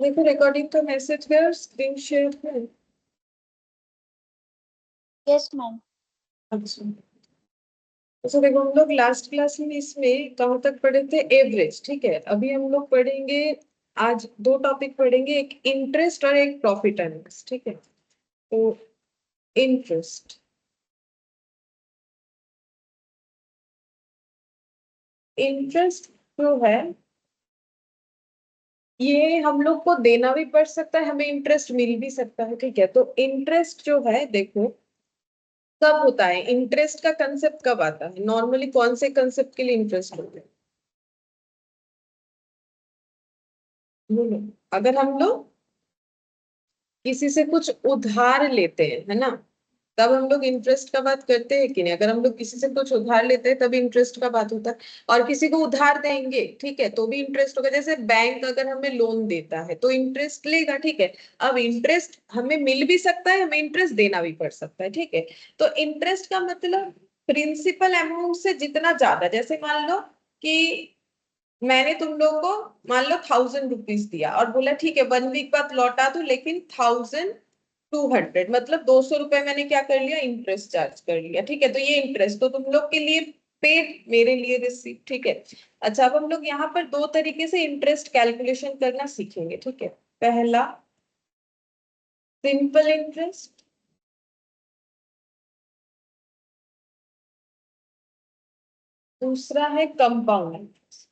देखो रिकॉर्डिंग का मैसेज गया, स्क्रीन शेयर है। Yes ma'am. अच्छा, तो देखो हम लोग लास्ट क्लास में इसमें कहाँ तक पढ़े थे? एवरेज। ठीक है, अभी हम लोग पढ़ेंगे, आज दो टॉपिक पढ़ेंगे, एक इंटरेस्ट और एक प्रॉफिट एंड लॉस। ठीक है, तो इंटरेस्ट, इंटरेस्ट जो है ये हम लोग को देना भी पड़ सकता है, हमें इंटरेस्ट मिल भी सकता है। ठीक है, तो इंटरेस्ट जो है देखो कब होता है, इंटरेस्ट का कंसेप्ट कब आता है, नॉर्मली कौन से कंसेप्ट के लिए इंटरेस्ट होता है? बोलो। अगर हम लोग किसी से कुछ उधार लेते हैं, है ना, तब हम लोग इंटरेस्ट का बात करते हैं कि नहीं? अगर हम लोग किसी से कुछ उधार लेते हैं तब इंटरेस्ट का बात होता है। और किसी को उधार देंगे, ठीक है, तो भी इंटरेस्ट होगा। जैसे बैंक अगर हमें लोन देता है तो इंटरेस्ट लेगा। ठीक है, अब इंटरेस्ट हमें मिल भी सकता है, हमें इंटरेस्ट देना भी पड़ सकता है। ठीक है, तो इंटरेस्ट का मतलब प्रिंसिपल अमाउंट से जितना ज्यादा, जैसे मान लो कि मैंने तुम लोग को मान लो 1000 रुपीज दिया और बोला ठीक है 1 वीक बाद लौटा दो, लेकिन 1200, मतलब 200 रुपए मैंने क्या कर लिया, इंटरेस्ट चार्ज कर लिया। ठीक है, तो ये इंटरेस्ट तो तुम लोग के लिए पेड, मेरे लिए रिसीव। ठीक है, अच्छा अब हम लोग यहाँ पर दो तरीके से इंटरेस्ट कैलकुलेशन करना सीखेंगे। ठीक है, पहला सिंपल इंटरेस्ट, दूसरा है कंपाउंड इंटरेस्ट।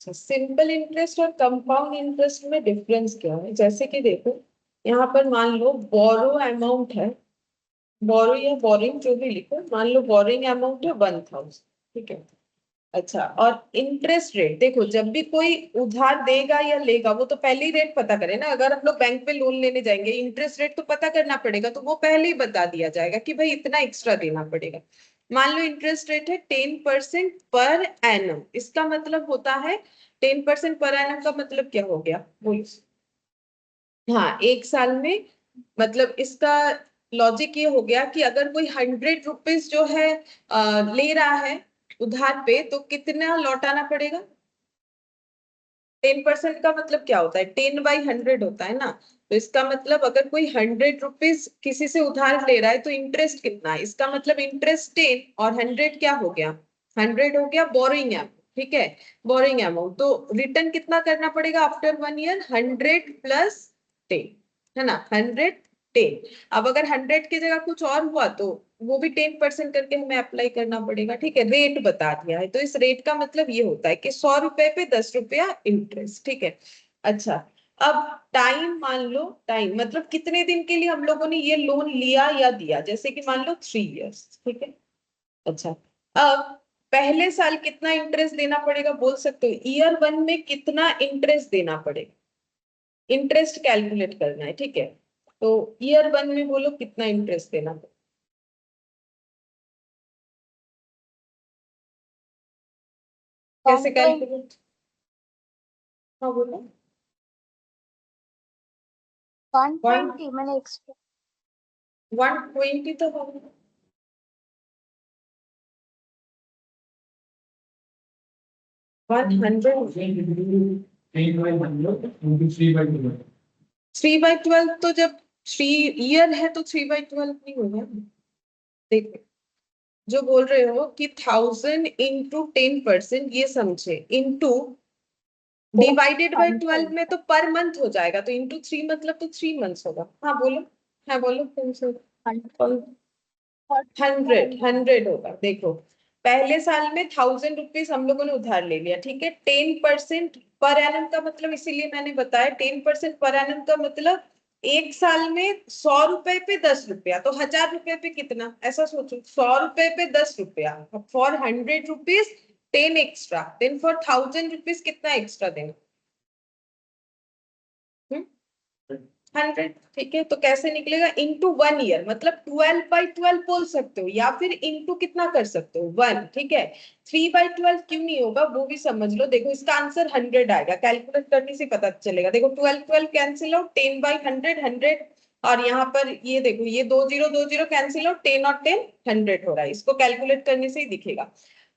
सिंपल इंटरेस्ट और कंपाउंड इंटरेस्ट में डिफरेंस क्या है? जैसे कि देखो यहाँ पर मान लो बोरो अमाउंट है, बोरो या बोरिंग जो भी लिखो, मान लो बोरिंग अमाउंट है 1000। ठीक है, अच्छा और इंटरेस्ट रेट देखो, जब भी कोई उधार देगा या लेगा वो तो पहले ही रेट पता करे ना। अगर हम लोग बैंक पे लोन लेने जाएंगे, इंटरेस्ट रेट तो पता करना पड़ेगा, तो वो पहले ही बता दिया जाएगा कि भाई इतना एक्स्ट्रा देना पड़ेगा। मान लो इंटरेस्ट रेट है 10% पर एनम, इसका मतलब होता है 10% पर एनम का मतलब क्या हो गया बोलो? हाँ, एक साल में, मतलब इसका लॉजिक ये हो गया कि अगर कोई 100 रुपीज जो है ले रहा है उधार पे, तो कितना लौटाना पड़ेगा? 10% का मतलब क्या होता है, 10/100 होता है ना। तो इसका मतलब अगर कोई 100 रुपीज किसी से उधार ले रहा है तो इंटरेस्ट कितना है, इसका मतलब इंटरेस्ट 10 और 100 क्या हो गया, 100 हो गया बोरिंग अमाउंट। ठीक है, बोरिंग अमाउंट तो रिटर्न कितना करना पड़ेगा आफ्टर 1 ईयर, 100 + 10, है ना, 110। अब अगर 100 की जगह कुछ और हुआ तो वो भी 10% करके हमें अप्लाई करना पड़ेगा। ठीक है, रेट बता दिया है, तो इस रेट का मतलब ये होता है कि 100 रुपए पे 10 रुपया इंटरेस्ट। ठीक है, अच्छा अब टाइम मान लो, टाइम मतलब कितने दिन के लिए हम लोगों ने ये लोन लिया या दिया, जैसे कि मान लो 3 इयर्स। ठीक है, अच्छा अब पहले साल कितना इंटरेस्ट देना पड़ेगा बोल सकते हो? ईयर 1 में कितना इंटरेस्ट देना पड़ेगा, इंटरेस्ट कैलकुलेट करना है। ठीक है, तो ईयर 1 में बोलो कितना इंटरेस्ट देना पड़ेगा, कैसे 120। कैलकुलेट? हाँ बोलो। वन 120 मैंने एक्सपेक्ट। 120 तो होगा। 100 3/12, तो जब 3 ईयर है तो 3/12 नहीं होगा। देखो जो बोल रहे हो कि 1000 × 10%, ये समझे, इंटू डिवाइडेड बाई 12 में तो पर मंथ हो जाएगा, तो इंटू 3 मतलब तो 3 मंथ्स होगा। हाँ बोलो, हाँ बोलो तुमसे। 100 होगा। देखो पहले साल में 1000 रुपीज हम लोगों ने उधार ले लिया। ठीक है, 10% पर एनम का मतलब इसीलिए मैंने बताया 10% पर एनम का मतलब एक साल में 100 रुपए पे 10 रुपया, तो 1000 रुपए पे कितना, ऐसा सोचो, 100 रुपए पे 10 रुपया, for 100 rupees 10 extra, then for 1000 rupees कितना एक्स्ट्रा देना? 100। ठीक है, तो कैसे निकलेगा, इंटू 1 ईयर, मतलब 12/12 बोल सकते हो, या फिर इंटू कितना कर सकते हो 1। ठीक है, 3/12 क्यों नहीं होगा वो भी समझ लो। देखो इसका आंसर 100 आएगा, कैलकुलेट करने से पता चलेगा। देखो 12 12 कैंसिल आउट, 10/100 100, और यहाँ पर ये देखो ये 2 0 2 0 कैंसिल आउट, 10 और 10 100 हो रहा है, इसको कैलकुलेट करने से ही दिखेगा।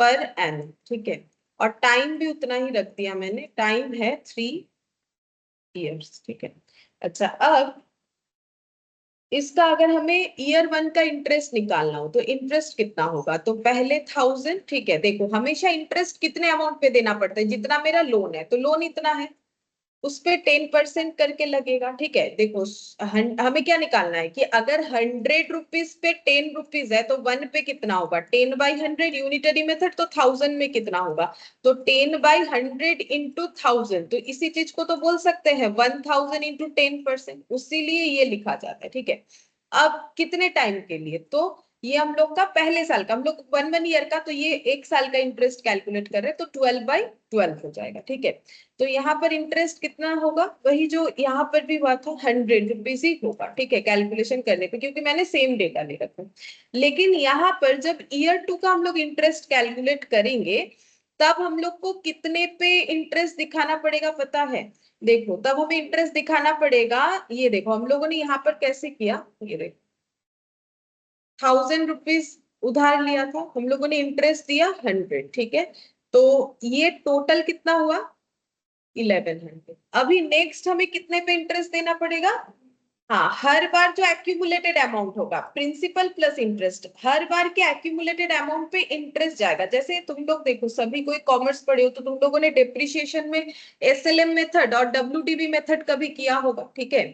पर एनम, ठीक है। और टाइम भी उतना ही रख दिया मैंने, टाइम है 3 years, ठीक है। अच्छा, अब इसका अगर हमें ईयर 1 का इंटरेस्ट निकालना हो तो इंटरेस्ट कितना होगा, तो पहले 1000, ठीक है। देखो हमेशा इंटरेस्ट कितने अमाउंट पे देना पड़ता है, जितना मेरा लोन है, तो लोन इतना है, उस पे 10% करके लगेगा, ठीक है। देखो हमें क्या निकालना है कि अगर 100 रुपीज पे 10 रुपीज है तो 1 पे कितना होगा, 10/100 यूनिटरी मेथड, तो 1000 में कितना होगा, तो 10/100 इंटू 1000, तो इसी चीज को तो बोल सकते हैं 1000 इंटू 10%, उसीलिए ये लिखा जाता है, ठीक है। अब कितने टाइम के लिए, तो ये हम लोग का पहले साल का, हम लोग 1 ईयर का, तो ये 1 साल का इंटरेस्ट कैलकुलेट कर रहे हैं, तो 12/12 हो जाएगा, ठीक है। तो यहाँ पर इंटरेस्ट कितना होगा, वही जो यहाँ पर भी हुआ था, 100 रुपीज ही होगा, ठीक है, कैलकुलेशन करने पे, क्योंकि मैंने सेम डेटा ले रखा। लेकिन यहाँ पर जब ईयर 2 का हम लोग इंटरेस्ट कैलकुलेट करेंगे, तब हम लोग को कितने पे इंटरेस्ट दिखाना पड़ेगा पता है, देखो तब हमें इंटरेस्ट दिखाना पड़ेगा, ये देखो हम लोगों ने यहाँ पर कैसे किया, ये देखो 1000 रुपीज उधार लिया था, हम लोगों ने इंटरेस्ट दिया 100, ठीक है। तो ये टोटल कितना हुआ, 1100। अभी नेक्स्ट हमें कितने पे इंटरेस्ट देना पड़ेगा, हाँ, हर बार जो एक्यूमुलेटेड अमाउंट होगा, प्रिंसिपल प्लस इंटरेस्ट, हर बार के एक्यूमुलेटेड अमाउंट पे इंटरेस्ट जाएगा। जैसे तुम लोग देखो, सभी कोई कॉमर्स पढ़े हो तो तुम लोगों ने डेप्रिसिएशन में एसएलएम मेथड और डब्ल्यूडीबी मेथड कभी किया होगा, ठीक है।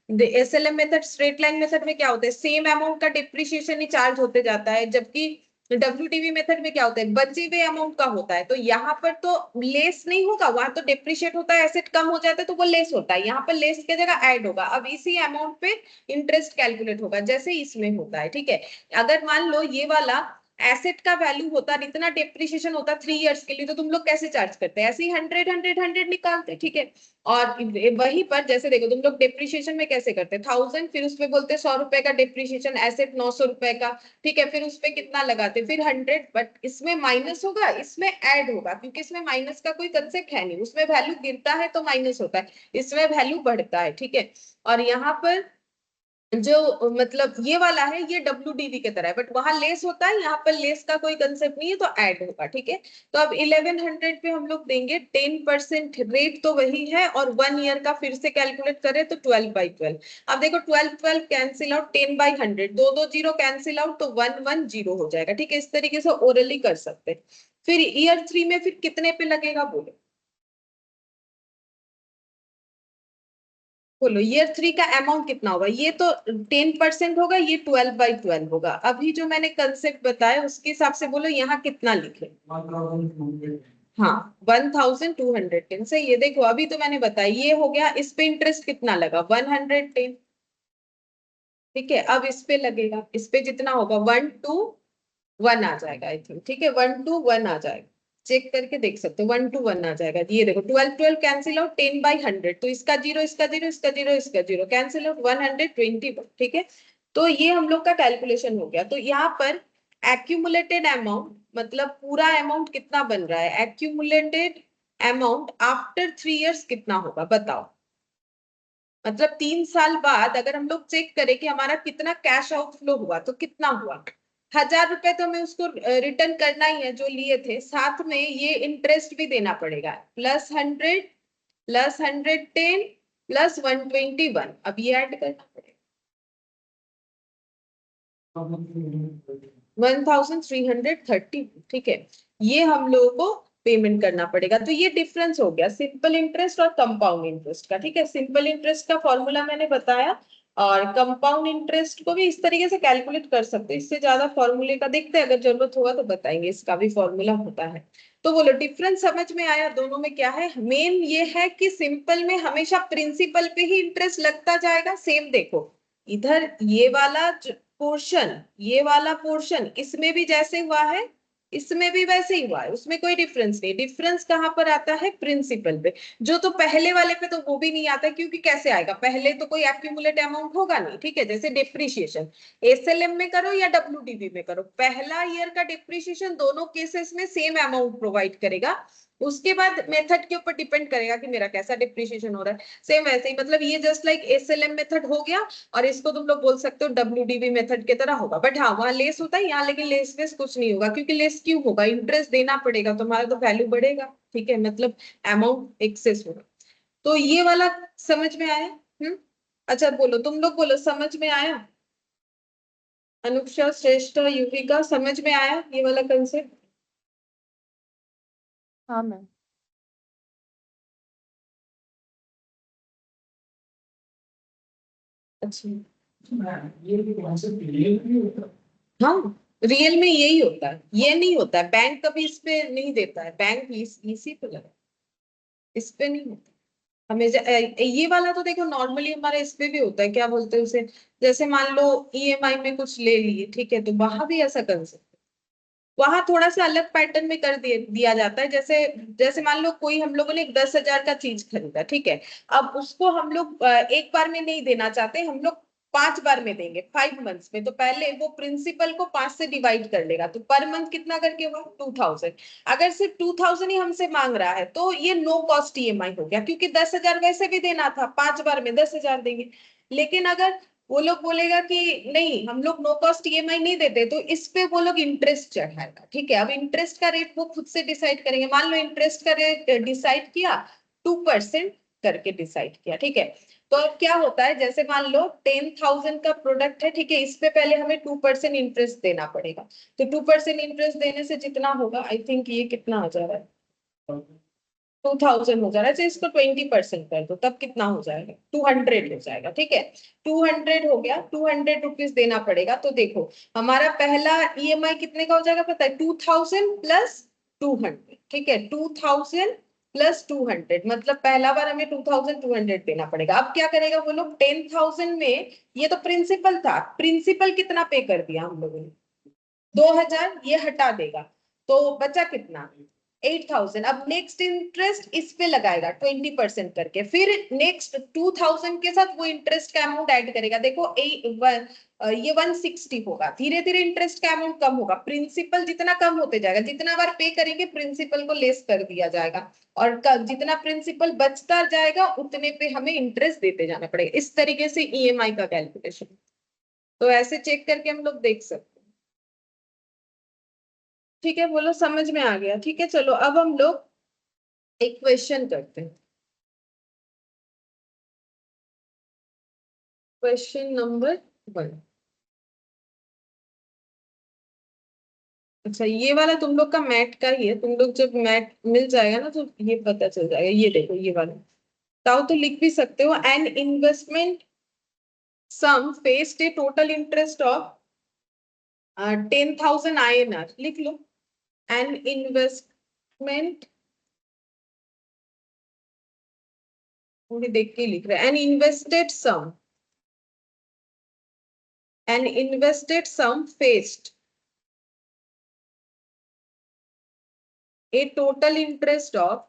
SLM method, straight line method में क्या होता है, सेम अमाउंट का डिप्रिसिएशन ही चार्ज होते जाता है, जबकि डब्ल्यूटीवी मेथड में क्या होता है, बचे हुए अमाउंट का होता है। तो यहाँ पर तो लेस नहीं होगा, वहां तो डिप्रिशिएट होता है, एसेट कम हो जाता है तो वो लेस होता है, यहाँ पर लेस की जगह ऐड होगा। अब इसी अमाउंट पे इंटरेस्ट कैलकुलेट होगा, जैसे इसमें होता है, ठीक है। अगर मान लो ये वाला एसेट का वैल्यू होता, इतना डिप्रिशिएशन होता 3 इयर्स के लिए, तो तुम लोग कैसे चार्ज करते हैं, ऐसे ही 100 निकालते, ठीक है। और वहीं पर जैसे देखो तुम लोग डिप्रिशिएशन में कैसे करते हैं, 1000, फिर उसमें बोलते 100 रुपए का डिप्रिशिएशन, एसेट 900 रुपए का, ठीक है, फिर उस पे कितना लगाते, फिर 100, बट इसमें माइनस होगा, इसमें ऐड होगा, क्योंकि इसमें माइनस का कोई कंसेप्ट है नहीं, उसमें वैल्यू गिरता है तो माइनस होता है, इसमें वैल्यू बढ़ता है, ठीक है। और यहाँ पर जो मतलब ये वाला है, ये डब्ल्यूडीवी की तरह है, बट वहां लेस होता है, यहाँ पर लेस का कोई कंसेप्ट नहीं है, तो ऐड होगा, ठीक है। तो अब 1100 पे हम लोग देंगे 10%, रेट तो वही है, और 1 ईयर का फिर से कैलकुलेट करें तो 12/12। अब देखो 12 कैंसिल आउट, 10/100, दो दो जीरो कैंसिल आउट, तो 110 हो जाएगा, ठीक है। इस तरीके से ओरली कर सकते हैं। फिर ईयर 3 में फिर कितने पे लगेगा, बोलो बोलो, ईयर 3 का अमाउंट कितना होगा, ये तो 10% होगा, ये 12/12 होगा। अभी जो मैंने कंसेप्ट बताया उसके हिसाब से बोलो यहाँ कितना लिखे, हाँ 1210 से, ये देखो अभी तो मैंने बताया ये हो गया, इस पे इंटरेस्ट कितना लगा 110, ठीक है। अब इस पे लगेगा, इस पे जितना होगा 1 to 1 आ जाएगा, आई थिंक, ठीक है, 1 to 1 आ जाएगा, चेक करके देख सकते हो, 1 to 1 आ जाएगा। ये देखो 12 कैंसिल आउट, 10/100, तो इसका जीरो, इसका जीरो, इसका जीरो, इसका जीरो, कैंसिल आउट 121, ठीक है। तो ये हम लोग का कैलकुलेशन हो गया। तो यहाँ पर एक्यूमुलेटेड अमाउंट मतलब पूरा अमाउंट कितना बन रहा है, एक्यूमुलेटेड अमाउंट आफ्टर 3 इयर्स कितना होगा बताओ, मतलब 3 साल बाद अगर हम लोग चेक करें कि हमारा कितना कैश आउटफ्लो हुआ, तो कितना हुआ, 1000 रुपए तो हमें उसको रिटर्न करना ही है जो लिए थे, साथ में ये इंटरेस्ट भी देना पड़ेगा, +100 +110 +121, अब ये ऐड करना पड़ेगा 1330, ठीक है। ये हम लोगों को पेमेंट करना पड़ेगा। तो ये डिफरेंस हो गया सिंपल इंटरेस्ट और कंपाउंड इंटरेस्ट का, ठीक है। सिंपल इंटरेस्ट का फॉर्मूला मैंने बताया, और कंपाउंड इंटरेस्ट को भी इस तरीके से कैलकुलेट कर सकते हैं, इससे ज्यादा फॉर्मूले का देखते हैं, अगर जरूरत होगा तो बताएंगे, इसका भी फॉर्मूला होता है। तो बोलो डिफरेंस समझ में आया दोनों में क्या है, मेन ये है कि सिंपल में हमेशा प्रिंसिपल पे ही इंटरेस्ट लगता जाएगा, सेम देखो इधर ये वाला पोर्शन, ये वाला पोर्शन इसमें भी जैसे हुआ है, इसमें भी वैसे ही हुआ है, उसमें कोई डिफरेंस नहीं। डिफरेंस कहाँ पर आता है, प्रिंसिपल पे। जो तो पहले वाले पे तो वो भी नहीं आता, क्योंकि कैसे आएगा, पहले तो कोई एक्यूमुलेट अमाउंट होगा नहीं, ठीक है। जैसे डिप्रिशिएशन एसएलएम में करो या डब्ल्यूडीबी में करो, पहला ईयर का डिप्रिशिएशन दोनों केसेस में सेम अमाउंट प्रोवाइड करेगा, उसके बाद मेथड के ऊपर डिपेंड करेगा कि मेरा कैसा डिप्रिशिएशन हो रहा है। सेम वैसे ही मतलब ये जस्ट लाइक एसएलएम मेथड हो गया, और इसको तुम लोग बोल सकते हो डब्ल्यूडीबी मेथड के तरह होगा, बट हाँ वहां लेस होता है, यहाँ लेकिन लेस वेस कुछ नहीं होगा, क्योंकि लेस क्यों होगा, इंटरेस्ट देना पड़ेगा, तुम्हारा तो वैल्यू बढ़ेगा, ठीक है, मतलब अमाउंट एक्सेस होगा। तो ये वाला समझ में आया? अच्छा बोलो, तुम लोग बोलो, समझ में आया? अनुक्षा, श्रेष्ठ, युविका, समझ में आया ये वाला कंसेप्ट? हाँ मैम। अच्छा ये कॉन्सेप्ट रियल भी होता है। हाँ, रियल में यही होता है, ये नहीं होता है, बैंक कभी इस पे नहीं देता है, बैंक इसी पे लगा, इस पे नहीं होता हमें। ये वाला तो देखो नॉर्मली हमारा इस पे भी होता है, क्या बोलते हैं उसे, जैसे मान लो ईएमआई में कुछ ले लिए, ठीक है, तो वहां भी ऐसा कर सकते, वहां थोड़ा सा अलग पैटर्न में कर दिया जाता है। जैसे जैसे मान लो कोई, हम लोगों ने एक 10,000 का चीज खरीदा, ठीक है, अब उसको हम लोग एक बार में नहीं देना चाहते, हम लोग 5 बार में देंगे, 5 मंथ्स में। तो पहले वो प्रिंसिपल को 5 से डिवाइड कर लेगा, तो पर मंथ कितना करके हुआ 2,000। अगर सिर्फ 2,000 ही हमसे मांग रहा है तो ये नो कॉस्ट ईएमआई हो गया, क्योंकि 10,000 वैसे भी देना था, 5 बार में 10,000 देंगे। लेकिन अगर वो लोग बोलेगा कि नहीं हम लोग नो कॉस्ट ईएमआई नहीं देते, तो इस पे वो लोग इंटरेस्ट चढ़ाएगा, ठीक है। अब इंटरेस्ट का रेट वो खुद से डिसाइड करेंगे, मान लो इंटरेस्ट का रेट डिसाइड किया 2% करके डिसाइड किया, ठीक है। तो अब क्या होता है, जैसे मान लो 10,000 का प्रोडक्ट है, ठीक है, इस पे पहले हमें 2% इंटरेस्ट देना पड़ेगा। तो 2% इंटरेस्ट देने से जितना होगा, आई थिंक ये कितना आ जा रहा है, 2,000 हो जा रहा है। अच्छा इसको 20% कर दो, तब कितना हो जाएगा, 200 हो जाएगा, ठीक है। 200 हो गया, 200 रुपीज देना पड़ेगा। तो देखो हमारा पहला ईएमआई कितने का हो जाएगा पता है, 2,000 प्लस 200, ठीक है, 2,000 प्लस 200, मतलब पहला बार हमें 2,200 देना पड़ेगा। अब क्या करेगा वो लोग, 10,000 में, ये तो प्रिंसिपल था, प्रिंसिपल कितना पे कर दिया हम लोगों ने, 2,000, ये हटा देगा, तो बचा कितना, 8,000। अब नेक्स्ट इंटरेस्ट इस पे लगाएगा 20% करके, फिर नेक्स्ट 2,000 के साथ वो इंटरेस्ट का अमाउंट ऐड करेगा। देखो ये 160 होगा, धीरे धीरे इंटरेस्ट का अमाउंट कम होगा, प्रिंसिपल जितना कम होते जाएगा, जितना बार पे करेंगे प्रिंसिपल को लेस कर दिया जाएगा, और जितना प्रिंसिपल बचता जाएगा उतने पे हमें इंटरेस्ट देते जाना पड़ेगा। इस तरीके से ईएमआई का कैलकुलेशन, तो ऐसे चेक करके हम लोग देख सकते हैं, ठीक है। बोलो समझ में आ गया, ठीक है। चलो अब हम लोग एक क्वेश्चन करते हैं, क्वेश्चन नंबर 1। अच्छा ये वाला तुम लोग का मैथ का ही है, तुम लोग जब मैथ मिल जाएगा ना तो ये पता चल जाएगा। ये देखो ये वाला, ताऊ तो लिख भी सकते हो, an investment sum faced a total interest of 10,000 INR, लिख लो। एन इन्वेस्टमेंट, देख के लिख रहा है, an invested sum faced a total interest of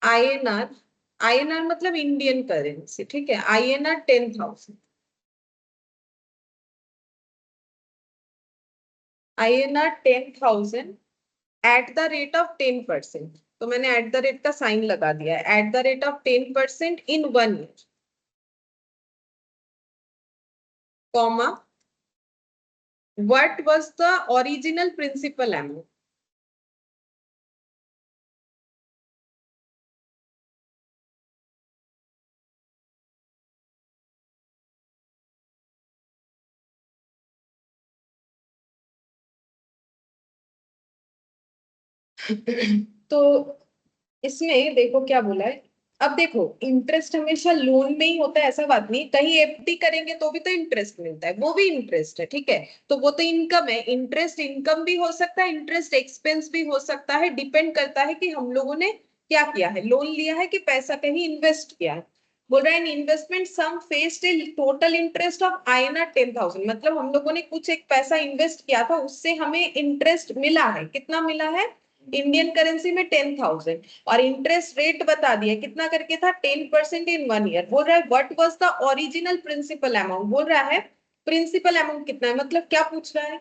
INR, INR मतलब इंडियन करेंसी, ठीक है, INR 10,000, INR 10,000 at the rate of 10%। तो मैंने एट द रेट का साइन लगा दिया है, at the rate of 10% in 1 year, comma, what was the original principal amount. तो इसमें देखो क्या बोला है, अब देखो इंटरेस्ट हमेशा लोन में ही होता है ऐसा बात नहीं, कहीं एफडी करेंगे तो भी तो इंटरेस्ट मिलता है, वो भी इंटरेस्ट है, ठीक है। तो वो तो इनकम है, इंटरेस्ट इनकम भी हो सकता है, इंटरेस्ट एक्सपेंस भी हो सकता है, डिपेंड करता है कि हम लोगों ने क्या किया है, लोन लिया है कि पैसा कहीं इन्वेस्ट किया है। बोल रहा है investment sum faced a total interest of INR 10,000, मतलब हम लोगों ने कुछ एक पैसा इन्वेस्ट किया था, उससे हमें इंटरेस्ट मिला है, कितना मिला है, इंडियन करेंसी में 10,000, और इंटरेस्ट रेट बता दिया कितना करके था, 10% इन 1 ईयर। बोल रहा है what was the original principal amount, बोल रहा है प्रिंसिपल अमाउंट कितना है, मतलब क्या पूछ रहा है,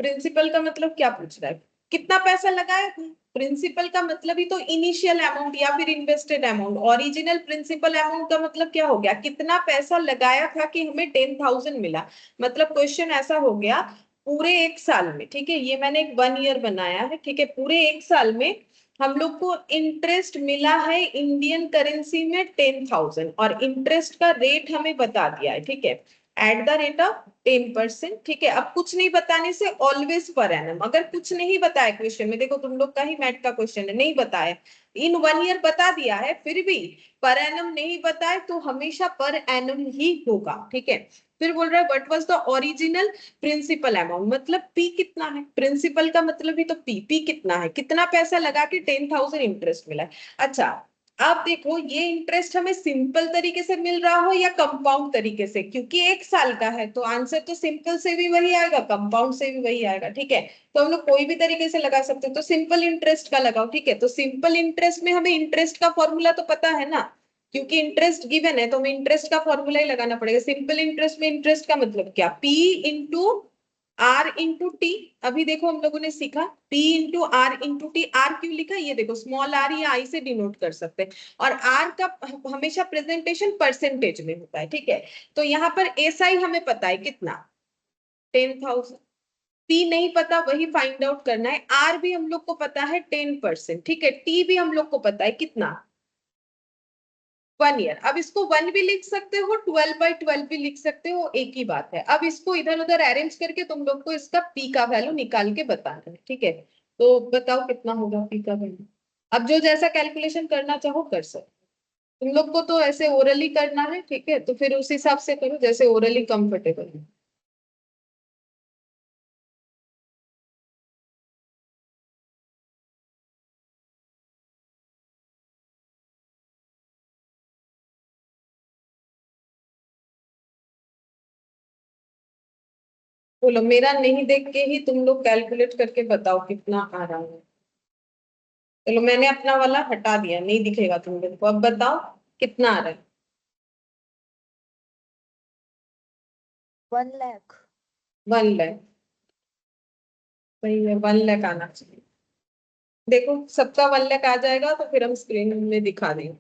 प्रिंसिपल का मतलब क्या पूछ रहा है, कितना पैसा लगाया था। प्रिंसिपल का मतलब ही तो इनिशियल अमाउंट या फिर invested amount. Original principal amount का मतलब क्या हो गया, कितना पैसा लगाया था कि हमें 10,000 मिला। मतलब क्वेश्चन ऐसा हो गया पूरे एक साल में, ठीक है, ये मैंने एक 1 ईयर बनाया है, ठीक है, पूरे एक साल में हम लोग को इंटरेस्ट मिला है इंडियन करेंसी में 10,000 और इंटरेस्ट का रेट हमें बता दिया है, ठीक है, एट द रेट ऑफ 10%, ठीक है। अब कुछ नहीं बताने से ऑलवेज पर एनम, अगर कुछ नहीं बताया क्वेश्चन में, देखो तुम लोग का ही मैथ का क्वेश्चन है, नहीं बताया, इन 1 ईयर बता दिया है, फिर भी पर एनम नहीं बताए तो हमेशा पर एनम ही होगा, ठीक है। फिर बोल रहा है what was the original principal amount, मतलब पी कितना है, प्रिंसिपल का मतलब ही तो पी कितना है, कितना पैसा लगा के 10,000 इंटरेस्ट मिला है। अच्छा, अब देखो ये इंटरेस्ट हमें सिंपल तरीके से मिल रहा हो या कंपाउंड तरीके से, क्योंकि एक साल का है तो आंसर तो सिंपल से भी वही आएगा, कंपाउंड से भी वही आएगा, ठीक है। तो हम लोग कोई भी तरीके से लगा सकते हैं, तो सिंपल इंटरेस्ट का लगाओ, ठीक है। तो सिंपल इंटरेस्ट में हमें इंटरेस्ट का फॉर्मूला तो पता है ना, क्योंकि इंटरेस्ट गिवन है तो हमें इंटरेस्ट का फॉर्मूला ही लगाना पड़ेगा। सिंपल इंटरेस्ट में इंटरेस्ट का मतलब क्या, P into R into T. अभी देखो हम लोगों ने सीखा P into R into T. R क्यों लिखा, ये देखो स्मॉल आर या आई से डिनोट कर सकते हैं, और आर का हमेशा प्रेजेंटेशन परसेंटेज में होता है, ठीक है। तो यहाँ पर एसआई हमें पता है कितना, 10,000। पी नहीं पता, वही फाइंड आउट करना है। आर भी हम लोग को पता है 10%, ठीक है। टी भी हम लोग को पता है कितना, 1 ईयर। अब इसको 1 भी लिख सकते हो, 12/12 भी लिख सकते हो, एक ही बात है। अब इसको इधर उधर अरेंज करके तुम लोग को इसका पी का वैल्यू निकाल के बताना है, ठीक है। तो बताओ कितना होगा पी का वैल्यू। अब जो जैसा कैलकुलेशन करना चाहो कर सकते, तुम लोग को तो ऐसे ओरली करना है, ठीक है, तो फिर उस हिसाब से करो जैसे ओरली कंफर्टेबल है। बोलो, मेरा नहीं देख के ही तुम लोग कैलकुलेट करके बताओ कितना आ रहा है। चलो मैंने अपना वाला हटा दिया, नहीं दिखेगा तुम लोग को, अब बताओ कितना आ रहा है। 1 lakh। 1 लाख, सही है, 1 लाख आना चाहिए। देखो सबका 1 लाख आ जाएगा तो फिर हम स्क्रीन में दिखा देंगे,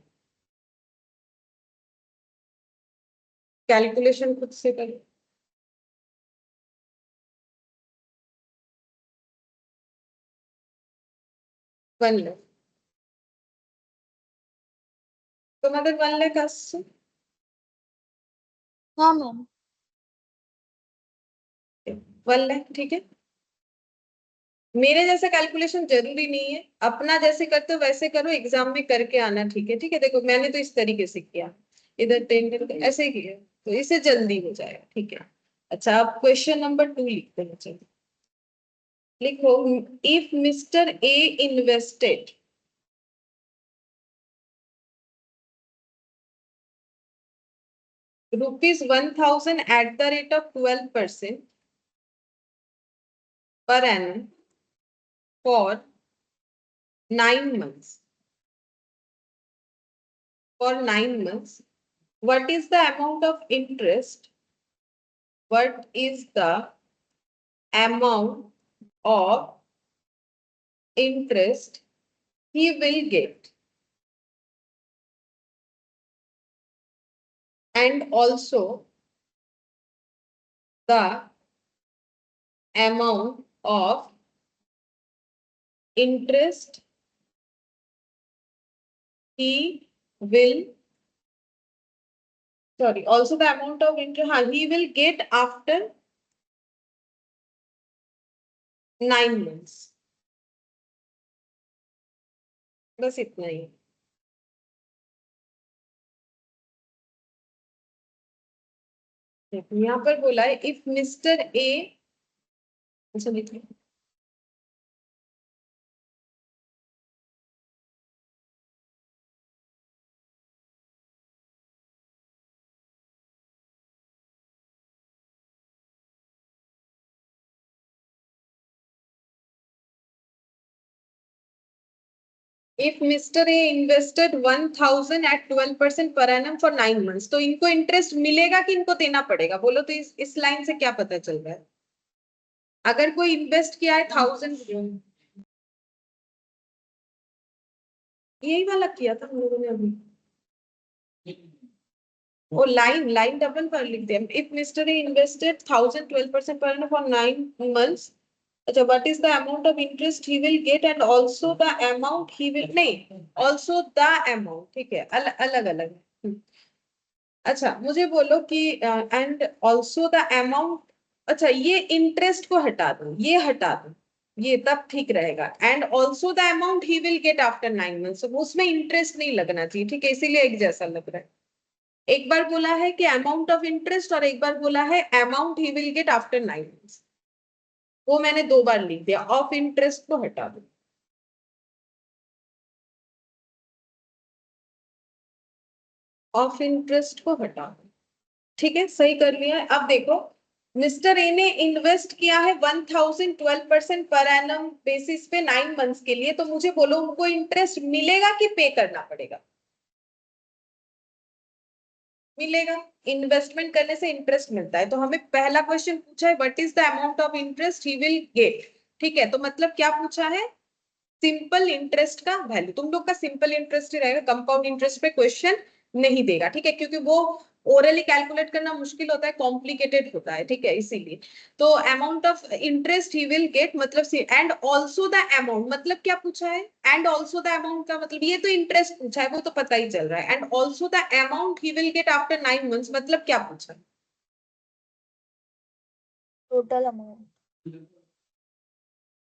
कैलकुलेशन खुद से करो। 1 लाख, তোমাদের 1 লাখ আসছে। हाँ मैम। 1 लाख, ठीक है। मेरे जैसा कैलकुलेशन जरूरी नहीं है, अपना जैसे करते हो वैसे करो, एग्जाम में करके आना, ठीक है, ठीक है। देखो मैंने तो इस तरीके से किया, इधर 10 ऐसे ही किया, तो इससे जल्दी हो जाएगा, ठीक है। अच्छा, अब क्वेश्चन नंबर 2 लिखते हैं, चलो लिखो। If mister A invested ₹1,000 at the rate of 12% per annum for 9 months. For 9 months, what is the amount of interest? What is the amount of interest he will get? And also the amount of interest he will, sorry, also the amount of interest he will get after 9 months. बस इतना ही। यहाँ पर बोला है if mister A, अच्छा लिखिए, if mister A invested 1,000 at 12% per annum for 9 months, तो इनको इंटरेस्ट मिलेगा कि इनको देना पड़ेगा, बोलो तो इस लाइन से क्या पता चल रहा है। अगर कोई इन्वेस्ट किया है 1000, यही वाला किया था हम लोगों ने अभी, वो लाइन लाइन डबल पर लिख दिया। If mister A invested 1000 12% per annum for 9 months, अच्छा what is the amount of interest he will get and also the amount he will, नहीं आल्सो द अमाउंट, ठीक है अलग अलग। अच्छा मुझे बोलो कि एंड आल्सो द अमाउंट, अच्छा ये इंटरेस्ट को हटा दो, ये हटा दो, ये तब ठीक रहेगा। And also the amount he will get after 9 months, उसमें इंटरेस्ट नहीं लगना चाहिए, ठीक है, इसीलिए एक जैसा लग रहा है। एक बार बोला है कि अमाउंट ऑफ इंटरेस्ट और एक बार बोला है amount he will get after 9 months, वो मैंने 2 बार लिख दिया, ऑफ इंटरेस्ट को हटा दो। ऑफ इंटरेस्ट को हटा दो, ठीक है, सही कर लिया है। अब देखो मिस्टर ए ने इन्वेस्ट किया है 1000 12% पर एनम बेसिस पे 9 months के लिए, तो मुझे बोलो उनको इंटरेस्ट मिलेगा कि पे करना पड़ेगा? मिलेगा, इन्वेस्टमेंट करने से इंटरेस्ट मिलता है। तो हमें पहला क्वेश्चन पूछा है what is the amount of interest he will get, ठीक है, तो मतलब क्या पूछा है? सिंपल इंटरेस्ट का वैल्यू। तुम लोग का सिंपल इंटरेस्ट ही रहेगा, कंपाउंड इंटरेस्ट पे क्वेश्चन नहीं देगा, ठीक है, क्योंकि वो ओरली कैलकुलेट करना मुश्किल होता है, कॉम्प्लिकेटेड होता है, ठीक है, इसीलिए। तो amount of interest he will get मतलब एंड ऑल्सो द अमाउंट, मतलब क्या पूछा है? एंड ऑल्सो द अमाउंट का मतलब ये तो इंटरेस्ट पूछा है, वो तो पता ही चल रहा है। And also the amount he will get after 9 months मतलब क्या पूछा है? Total amount.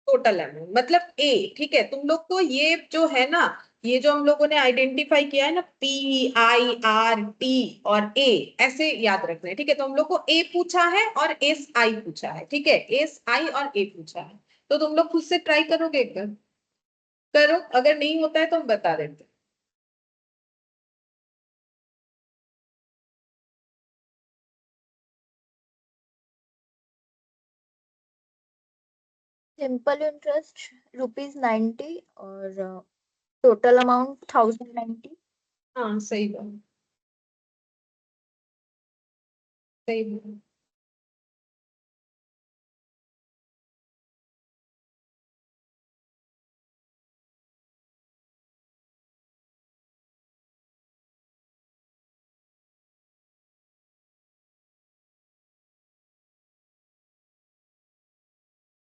टोटल अमाउंट मतलब ए, ठीक है, तुम लोग को ये जो है ना, ये जो हम लोगों ने आइडेंटिफाई किया है ना, PIRT और ए, ऐसे याद रखना है, ठीक है। तो हम लोग को ए पूछा है और SI पूछा है, ठीक है, SI और ए पूछा है। तो तुम लोग खुद से ट्राई करोगे एक बार? करो, अगर नहीं होता है तो हम बता देते हैं। सिंपल इंटरेस्ट ₹90 और टोटल अमाउंट 1090। हाँ सही बात, सही बात।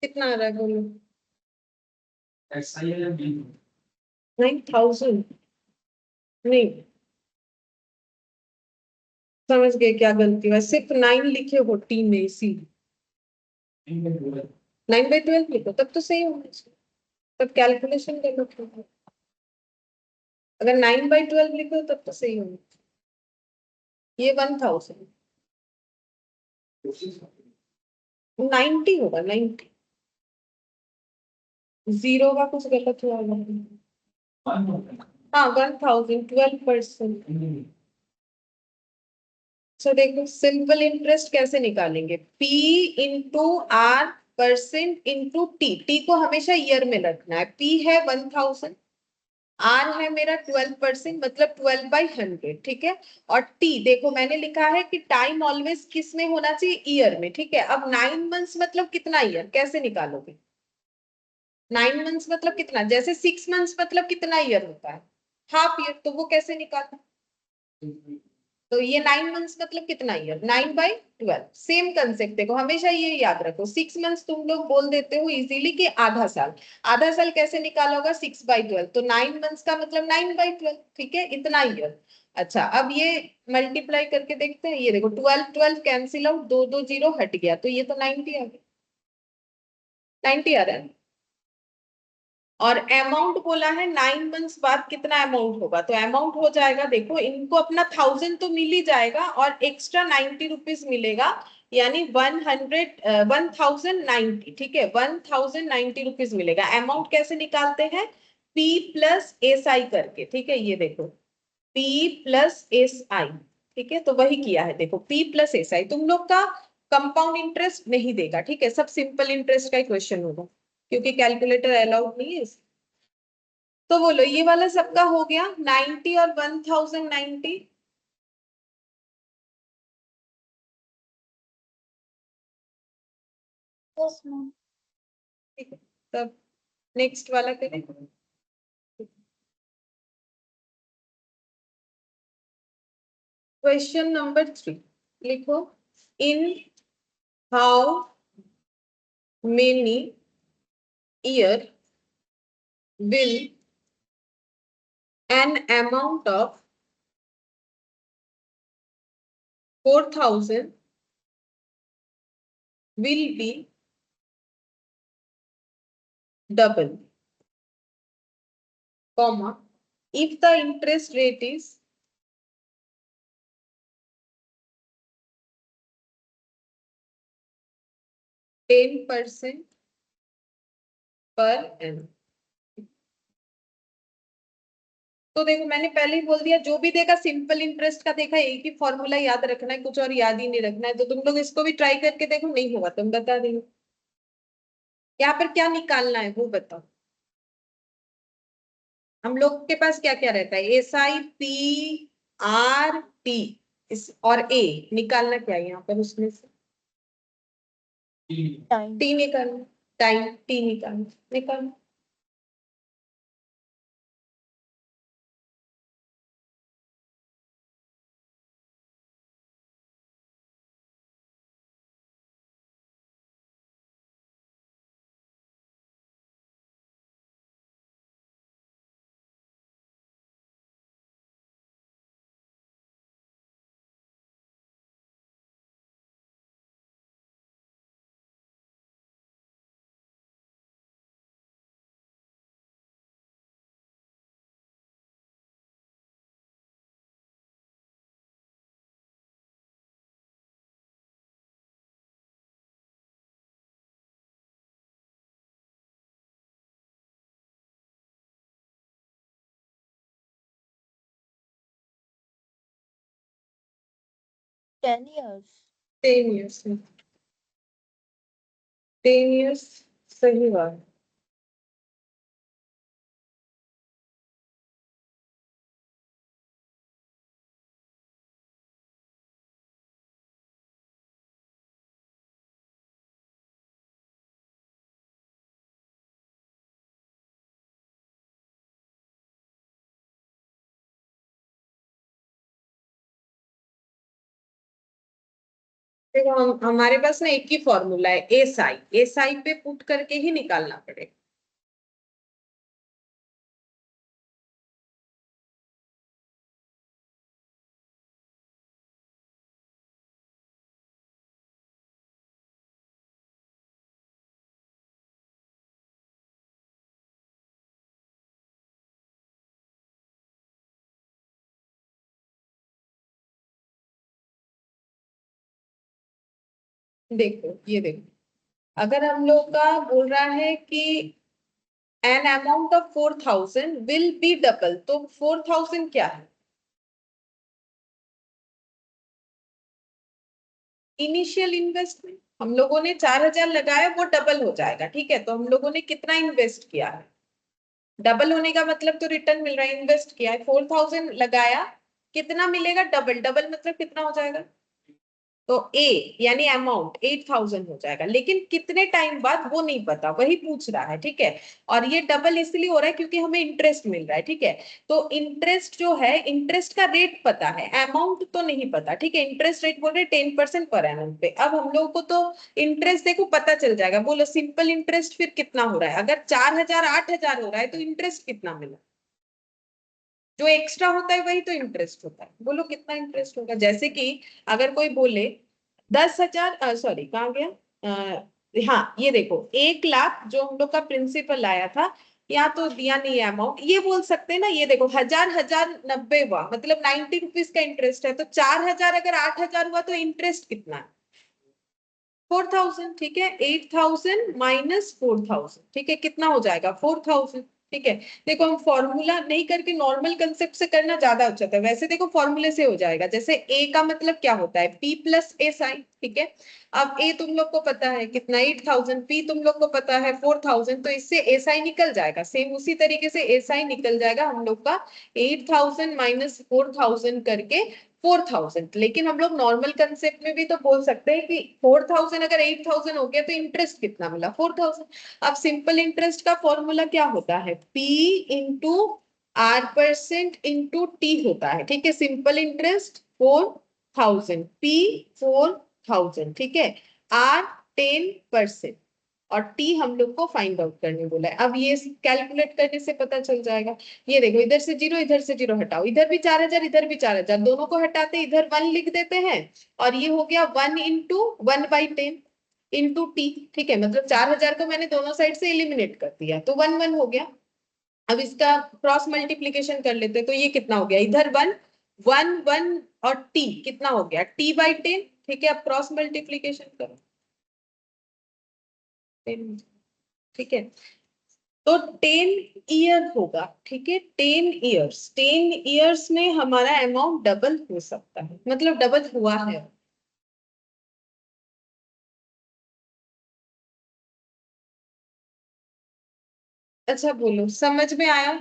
कितना आ रहा है बोलो? ऐसा ही है बी। 9000 नहीं, समझ गए क्या गलती हुआ, सिर्फ 9 लिखे हो टी में, इसी 9/12 लिखो तब तो सही होना चाहिए, तब कैलकुलेशन कर लो थोड़ा। अगर 9/12 लिखो तब तो सही होगा। ये 1000 90 होगा, 90 जीरो का कुछ गलत हुआ होगा। हाँ 1000 12%। सो देखो सिंपल इंटरेस्ट कैसे निकालेंगे, P into R percent into T को हमेशा ईयर में रखना है। P है 1000, R है मेरा 12% मतलब 12/100, ठीक है। और T देखो मैंने लिखा है कि टाइम ऑलवेज किस में होना चाहिए? ईयर में, ठीक है। अब 9 months मतलब कितना ईयर, कैसे निकालोगे? 9 months मतलब कितना, जैसे 6 months मतलब कितना ईयर होता है? हाफ ईयर, तो वो कैसे निकालना? तो ये 9 months मतलब कितना ईयर? 9/12, same concept. देखो हमेशा ये याद रखो, 6 months तुम लोग बोल देते हो इजीली कि आधा साल, आधा साल कैसे निकालोगा? 6/12, तो 9 months का मतलब 9/12, ठीक है, इतना ईयर। अच्छा अब ये मल्टीप्लाई करके देखते हैं, ये देखो 12 12 कैंसिल आउट, दो दो जीरो हट गया, तो ये तो 90 आ गया, 90 आ रहा है। और अमाउंट बोला है 9 months बाद कितना अमाउंट होगा, तो अमाउंट हो जाएगा, देखो इनको अपना 1000 तो मिल ही जाएगा और एक्स्ट्रा 90 रुपीज मिलेगा, यानी 1090, ठीक है, 1090 रुपीज मिलेगा। अमाउंट कैसे निकालते हैं? P प्लस SI करके, ठीक है, ये देखो P प्लस SI, ठीक है, तो वही किया है, देखो P प्लस SI। तुम लोग का कंपाउंड इंटरेस्ट नहीं देगा, ठीक है, सब सिंपल इंटरेस्ट का ही क्वेश्चन होगा, क्योंकि कैलकुलेटर अलाउड नहीं है। तो बोलो ये वाला सबका हो गया 90 और 1090। Yes ma'am. सब नेक्स्ट वाला करें। क्वेश्चन नंबर 3 लिखो, in how many year will an amount of 4,000 will be double, comma, if the interest rate is 10% per annum। तो देखो मैंने पहले ही बोल दिया, जो भी देगा सिंपल इंटरेस्ट का देखा, एक ही फॉर्मूला याद रखना है, कुछ और याद ही नहीं रखना है। तो तुम लोग इसको भी ट्राई करके देखो, नहीं होगा तुम बता देना। यहाँ पर क्या निकालना है वो बताओ। हम लोग के पास क्या क्या रहता है, S I P R T इस और ए, निकालना क्या है यहाँ पर उसमें से? टाइम टी निकालना, टाइम टी निकालना, निकालना। टेन ईयर्स 10 years में 10 years सही बात। देखो हमारे पास ना एक ही फॉर्मूला है, एस आई पे पुट करके ही निकालना पड़ेगा। देखो ये देखो, अगर हम लोग का बोल रहा है कि an amount of 4,000 will be double, तो 4,000 क्या है? Initial investment. हम लोगों ने 4,000 लगाया, वो डबल हो जाएगा, ठीक है। तो हम लोगों ने कितना इन्वेस्ट किया है? डबल होने का मतलब तो रिटर्न मिल रहा है, इन्वेस्ट किया है 4,000 लगाया, कितना मिलेगा? डबल। डबल मतलब कितना हो जाएगा? तो ए यानी अमाउंट 8,000 हो जाएगा, लेकिन कितने टाइम बाद वो नहीं पता, वही पूछ रहा है, ठीक है। और ये डबल इसलिए हो रहा है क्योंकि हमें इंटरेस्ट मिल रहा है, ठीक है। तो इंटरेस्ट जो है, इंटरेस्ट का रेट पता है, अमाउंट तो नहीं पता, ठीक है। इंटरेस्ट रेट बोल रहे 10% पर एनम पे। अब हम लोगों को तो इंटरेस्ट देखो पता चल जाएगा। बोलो सिंपल इंटरेस्ट फिर कितना हो रहा है? अगर 4,000 8,000 हो रहा है तो इंटरेस्ट कितना मिला? जो एक्स्ट्रा होता है वही तो इंटरेस्ट होता है। बोलो कितना इंटरेस्ट होगा? जैसे कि अगर कोई बोले 10,000, सॉरी कहाँ गया, हाँ ये देखो 1,00,000 जो हम लोग का प्रिंसिपल आया था, या तो दिया नहीं है अमाउंट, ये बोल सकते हैं ना। ये देखो 1,000 हुआ मतलब 90 रुपीज का इंटरेस्ट है। तो 4,000 अगर 8,000 हुआ तो इंटरेस्ट कितना है? 4,000, ठीक है। 8,000 माइनस 4,000, ठीक है, कितना हो जाएगा? 4,000, ठीक है। देखो हम फॉर्मूला नहीं करके नॉर्मल कंसेप्ट से करना ज्यादा अच्छा होता है। वैसे देखो फॉर्मूले से हो जाएगा। जैसे ए का मतलब क्या होता है? पी प्लस एस आई, ठीक है। अब ए तुम लोग को पता है कितना, 8,000, पी तुम लोग को पता है 4,000, तो इससे एस आई निकल जाएगा। सेम उसी तरीके से एस आई निकल जाएगा हम लोग का 8,000 माइनस 4,000 करके 4000, लेकिन हम लोग नॉर्मल कंसेप्ट में भी तो बोल सकते हैं कि 4000 अगर 8000 हो गया तो इंटरेस्ट कितना मिला, 4000। अब सिंपल इंटरेस्ट का फॉर्मूला क्या होता है, P into R% into T होता है, ठीक है। सिंपल इंटरेस्ट 4000, P 4000, ठीक है, R 10% और टी हम लोग को फाइंड आउट करने बोला है। अब ये कैलकुलेट करने से पता चल जाएगा। ये देखो, इधर से जीरो हटाओ, इधर भी 4000 इधर भी 4000, दोनों को हटाते इधर 1 लिख देते हैं और ये हो गया 1 इंटू 1/10 इंटू टी, ठीक है। मतलब 4000 को मैंने दोनों साइड से एलिमिनेट कर दिया तो 1 हो गया। अब इसका क्रॉस मल्टीप्लीकेशन कर लेते तो ये कितना हो गया, इधर 1 1 1 और टी कितना हो गया, T/10, ठीक है। अब क्रॉस मल्टीप्लीकेशन करो, 10, ठीक है। तो 10 ईयर होगा, ठीक है। 10 ईयर्स में हमारा अमाउंट डबल हो सकता है, मतलब डबल हुआ है। अच्छा बोलो, समझ में आया?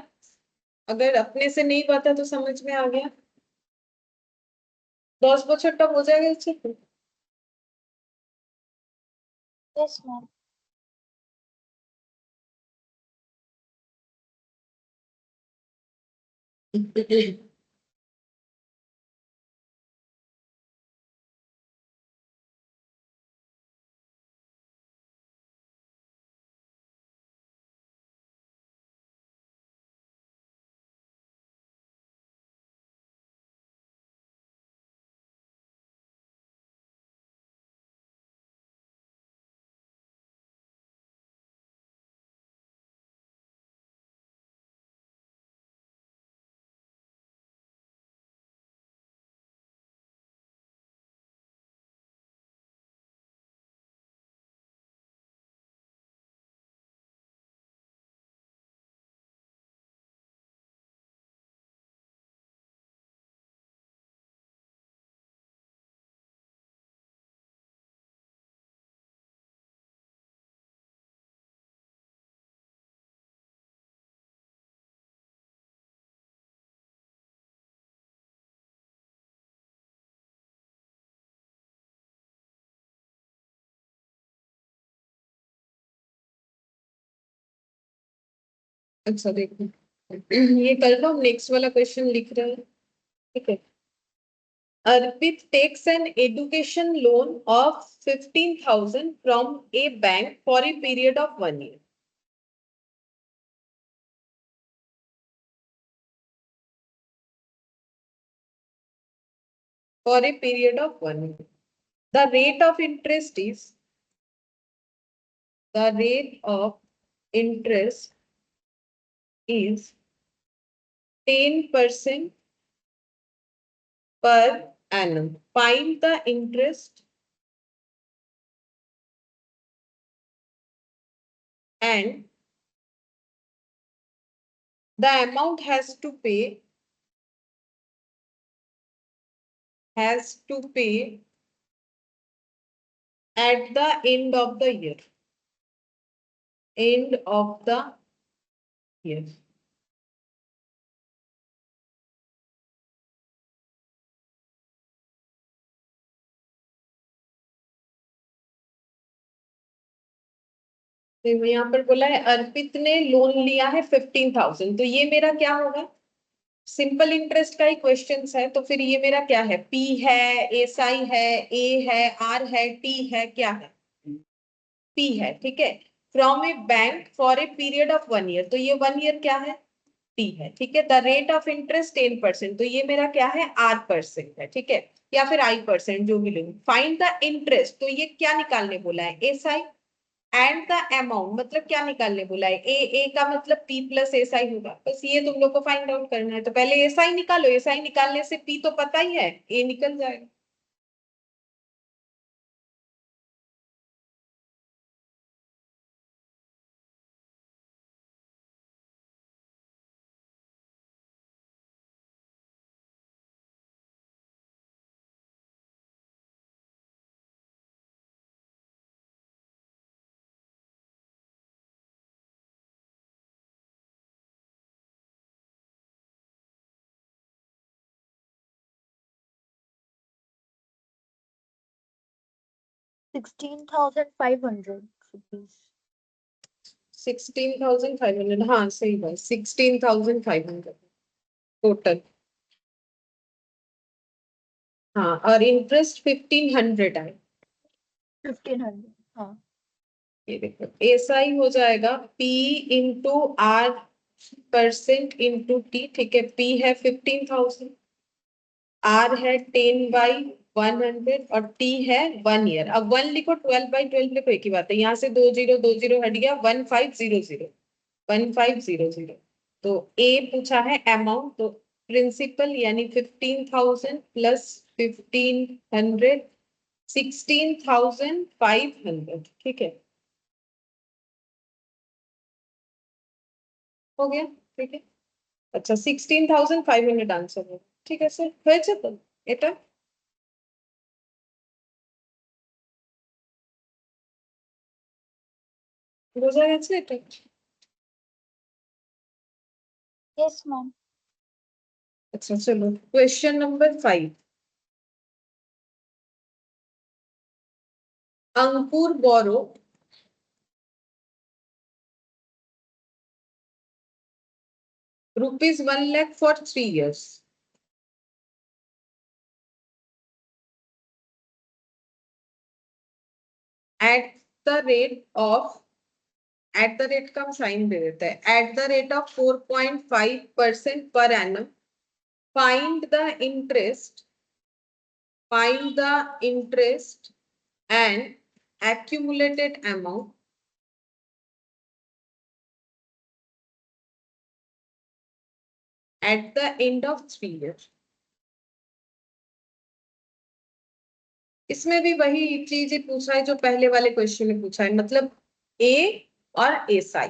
अगर अपने से नहीं पता तो समझ में आ गया, 10 बछट्टा हो जाएगा इससे। Yes, ma'am. अच्छा देखो, ये कर लो, नेक्स्ट वाला क्वेश्चन लिख रहे हैं, ठीक है। Arpit takes an education loan of 15,000 from a bank for a period of 1 year. For a period of 1 year. The rate of interest is, the rate of interest is 10% per annum. Find the interest and the amount has to pay at the end of the year. End of the year. तो यहाँ पर बोला है अर्पित ने loan लिया है 15,000, तो ये मेरा क्या होगा, सिंपल इंटरेस्ट का ही क्वेश्चन है, तो फिर ये मेरा क्या है, P है, SI है, A है, R है, T है, क्या है, P है, ठीक है। From a bank for a period of 1 year, तो ये 1 ईयर क्या है, T है, ठीक है। द रेट ऑफ इंटरेस्ट 10%, तो ये मेरा क्या है, R% है, ठीक है, या फिर I%, जो भी लूंगी। फाइंड द इंटरेस्ट, तो ये क्या निकालने बोला है, SI एंड द अमाउंट, मतलब क्या निकालने बोला है, ए का मतलब P प्लस SI होगा, बस ये तुम लोग को फाइंड आउट करना है। तो पहले SI निकालो, SI निकालने से P तो पता ही है, A निकल जाएगा। 16,500 rupees. 16,500, हाँ सही बात, 16,500 टोटल। हाँ, और इंटरेस्ट 1,500 आए। 1,500, हाँ। ये देखो ऐसा ही हो जाएगा, P into R percent into T, ठीक है। P है 15,000, R है 10/100 और T है 1 ईयर। अब 1 लिखो, 12/12 लिखो, एक ही बात है। यहाँ से 2 0 हट गया, 1500, 1500। तो A पूछा है अमाउंट, तो प्रिंसिपल यानी 15,000 प्लस 1,500, 16,500, ठीक है, हो गया, ठीक है। अच्छा, 16,500 आंसर है, ঠিক আছে, হয়েছে তো এটা? বোঝা গেছে এটা? Yes, ma'am. अच्छा चलो, question number 5। Ankur borrow ₹1 lakh for 3 years at the rate of, at the rate का हम साइन दे देते हैं, eight the rate of 4.5% per annum. Find the interest, find the interest and accumulated amount at the end of 3 years। इसमें भी वही चीज ही पूछा है जो पहले वाले क्वेश्चन में पूछा है, मतलब ए और एसआई।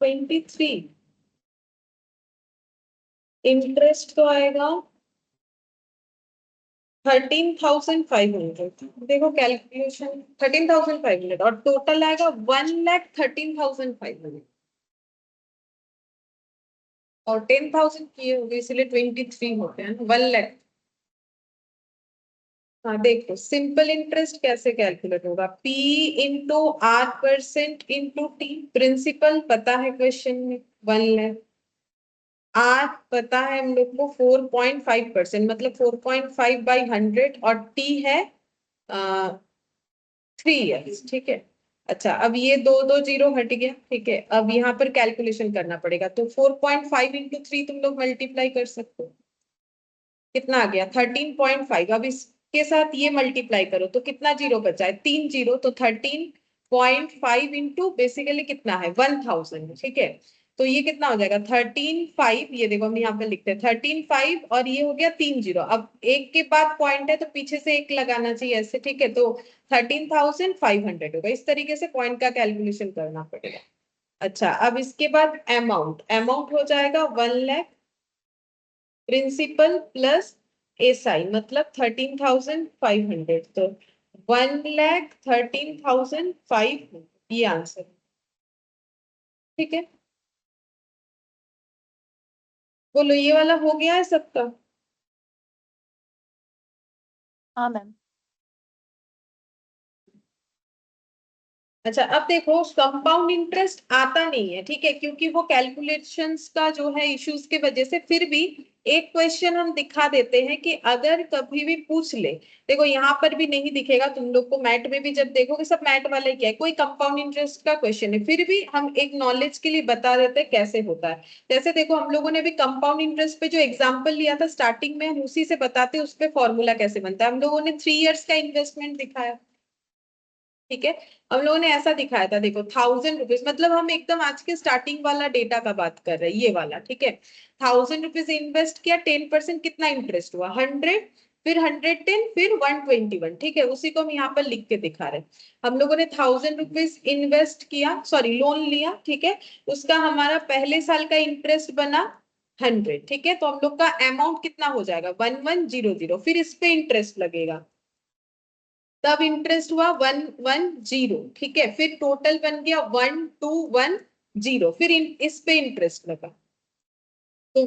ट्वेंटी थ्री इंटरेस्ट तो आएगा 13,500। देखो कैलकुलेशन, 13,500 और टोटल आएगा 1,13,500 और 10,000 किए होंगे, इसलिए 23 होते हैं, 1 लाख। हाँ देखो, सिंपल इंटरेस्ट कैसे कैलकुलेट होगा, P into R percent into T। Principal पता है क्वेश्चन में 1 लाख, R पता है हम लोग को 4.5%, मतलब 4.5/100 और T है 3 ईयर्स, ठीक है। अच्छा, अब ये दो दो जीरो हट गया, ठीक है। अब यहाँ पर कैलकुलेशन करना पड़ेगा, तो 4.5 इंटू 3 तुम लोग मल्टीप्लाई कर सकते हो, कितना आ गया 13.5। अब इसके साथ ये मल्टीप्लाई करो तो कितना जीरो बचा है, 3 जीरो, तो 13.5 इंटू बेसिकली कितना है 1,000, ठीक है। तो ये कितना हो जाएगा 13.5, ये देखो हम यहाँ पे लिखते हैं 13.5 और ये हो गया 3 जीरो। अब एक के बाद पॉइंट है तो पीछे से एक लगाना चाहिए ऐसे, ठीक है। तो 13,500 होगा। इस तरीके से पॉइंट का कैलकुलेशन करना पड़ेगा। अच्छा, अब इसके बाद अमाउंट, अमाउंट हो जाएगा 1 लाख, प्रिंसिपल प्लस एसआई मतलब 13,500, तो 1,13,500, ये आंसर, ठीक है। बोलो ये वाला हो गया है सबका? हाँ मैम। अच्छा अब देखो कंपाउंड इंटरेस्ट आता नहीं है, ठीक है, क्योंकि वो कैलकुलेशंस का जो है इश्यूज के वजह से। फिर भी एक क्वेश्चन हम दिखा देते हैं कि अगर कभी भी पूछ ले, देखो यहाँ पर भी नहीं दिखेगा तुम लोग को, मैट में भी जब देखोगे सब मैट वाला ही क्या है, कोई कंपाउंड इंटरेस्ट का क्वेश्चन है, फिर भी हम एक नॉलेज के लिए बता देते हैं कैसे होता है। जैसे देखो हम लोगों ने भी कंपाउंड इंटरेस्ट पे जो एग्जाम्पल लिया था स्टार्टिंग में, हम उसी से बताते हैं उस पे फॉर्मूला कैसे बनता है। हम लोगों ने 3 इयर्स का इन्वेस्टमेंट दिखाया, ठीक है। हम लोगों ने ऐसा दिखाया था, देखो 1000 रुपीज, मतलब हम एकदम आज के स्टार्टिंग वाला डेटा का बात कर रहे हैं, ये वाला, ठीक है। 1000 रुपीज इन्वेस्ट किया, 10% कितना इंटरेस्ट हुआ, 100, फिर 110, फिर 121, ठीक है। उसी को हम यहाँ पर लिख के दिखा रहे हैं। हम लोगों ने 1000 रुपीज इन्वेस्ट किया, सॉरी लोन लिया, ठीक है। उसका हमारा पहले साल का इंटरेस्ट बना 100, ठीक है। तो हम लोग का अमाउंट कितना हो जाएगा 1100, फिर इस पे इंटरेस्ट लगेगा, तब इंटरेस्ट हुआ 110, ठीक है। फिर टोटल बन गया 1210, फिर इस पे इंटरेस्ट लगा तो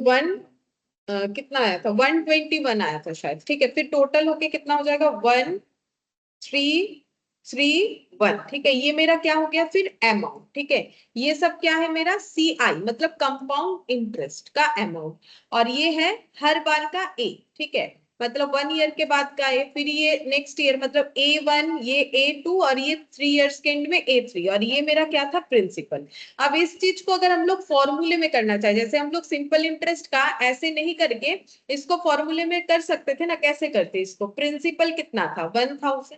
कितना आया था 121 आया था शायद, ठीक है। फिर टोटल होके कितना हो जाएगा 1331, ठीक है। ये मेरा क्या हो गया फिर अमाउंट, ठीक है। ये सब क्या है मेरा CI, मतलब कंपाउंड इंटरेस्ट का अमाउंट, और ये है हर बार का A, ठीक है। मतलब 1 ईयर के बाद का A, फिर ये नेक्स्ट ईयर मतलब A1, ये A2, और ये 3 इयर्स के एंड में A3, और ये मेरा क्या था प्रिंसिपल। अब इस चीज को अगर हम लोग फॉर्मूले में करना चाहे, जैसे हम लोग सिंपल इंटरेस्ट का ऐसे नहीं करके इसको फॉर्मूले में कर सकते थे ना, कैसे करते इसको, प्रिंसिपल कितना था 1000,